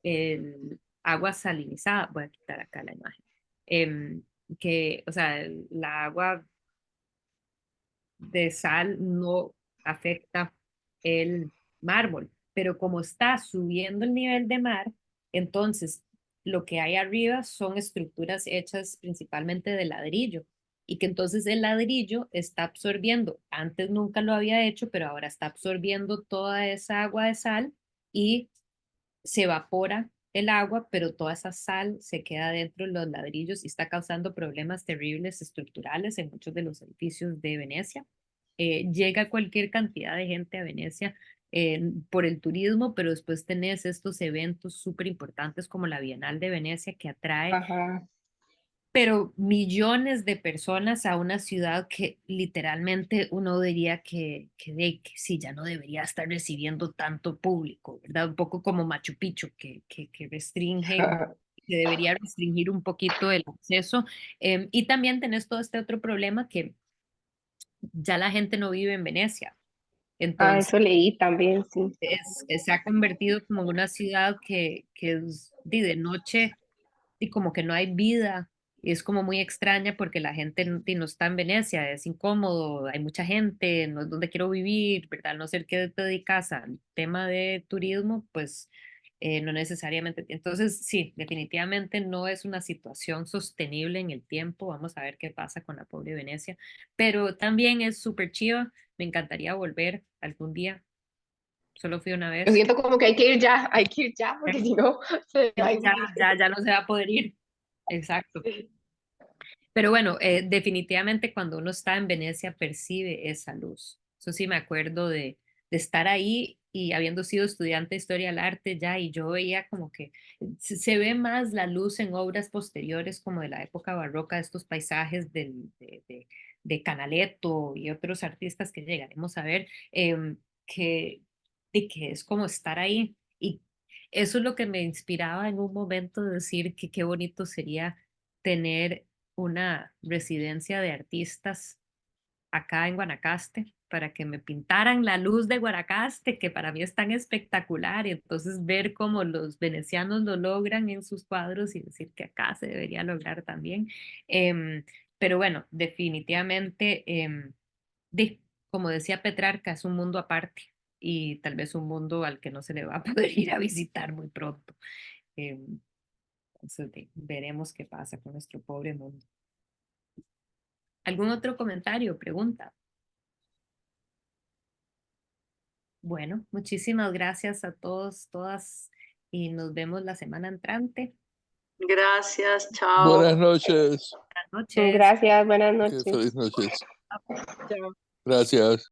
el agua salinizada. Voy a quitar acá la imagen. Que, o sea, la agua de sal no afecta el mármol, pero como está subiendo el nivel de mar, entonces lo que hay arriba son estructuras hechas principalmente de ladrillo y que entonces el ladrillo está absorbiendo, antes nunca lo había hecho, pero ahora está absorbiendo toda esa agua de sal y se evapora el agua, pero toda esa sal se queda dentro de los ladrillos y está causando problemas terribles estructurales en muchos de los edificios de Venecia. Llega cualquier cantidad de gente a Venecia por el turismo, pero después tenés estos eventos súper importantes como la Bienal de Venecia que atrae Ajá. pero millones de personas a una ciudad que literalmente uno diría que sí, ya no debería estar recibiendo tanto público, ¿verdad? Un poco como Machu Picchu, que restringen, que debería restringir un poquito el acceso. Y también tenés todo este otro problema que ya la gente no vive en Venecia. Ah, Entonces, eso leí también, sí. se ha convertido como en una ciudad que es de noche y como que no hay vida. Y es como muy extraña porque la gente no está en Venecia, es incómodo, hay mucha gente, no es donde quiero vivir, ¿verdad? Al no ser que te dedicas al tema de turismo, pues no necesariamente. Entonces, sí, definitivamente no es una situación sostenible en el tiempo. Vamos a ver qué pasa con la pobre Venecia, pero también es súper chiva. Me encantaría volver algún día. Solo fui una Yo vez. siento como que hay que ir ya, porque si no, se va a ir. Ya no se va a poder ir. Exacto. Pero bueno, definitivamente cuando uno está en Venecia percibe esa luz. Eso sí me acuerdo de estar ahí y habiendo sido estudiante de historia del arte ya, y yo veía como que se ve más la luz en obras posteriores como de la época barroca, estos paisajes de Canaletto y otros artistas que llegaremos a ver, que, de que es como estar ahí. Y eso es lo que me inspiraba en un momento de decir que qué bonito sería tener una residencia de artistas acá en Guanacaste para que me pintaran la luz de Guanacaste, que para mí es tan espectacular, y entonces ver cómo los venecianos lo logran en sus cuadros y decir que acá se debería lograr también. Em, pero bueno, definitivamente, como decía Petrarca, es un mundo aparte y tal vez un mundo al que no se le va a poder ir a visitar muy pronto. Em, entonces, veremos qué pasa con nuestro pobre mundo. ¿Algún otro comentario, pregunta? Bueno, muchísimas gracias a todos, todas, y nos vemos la semana entrante. Gracias, chao. Buenas noches. Buenas noches. Gracias, buenas Qué noches. feliz noches. Chao. Gracias.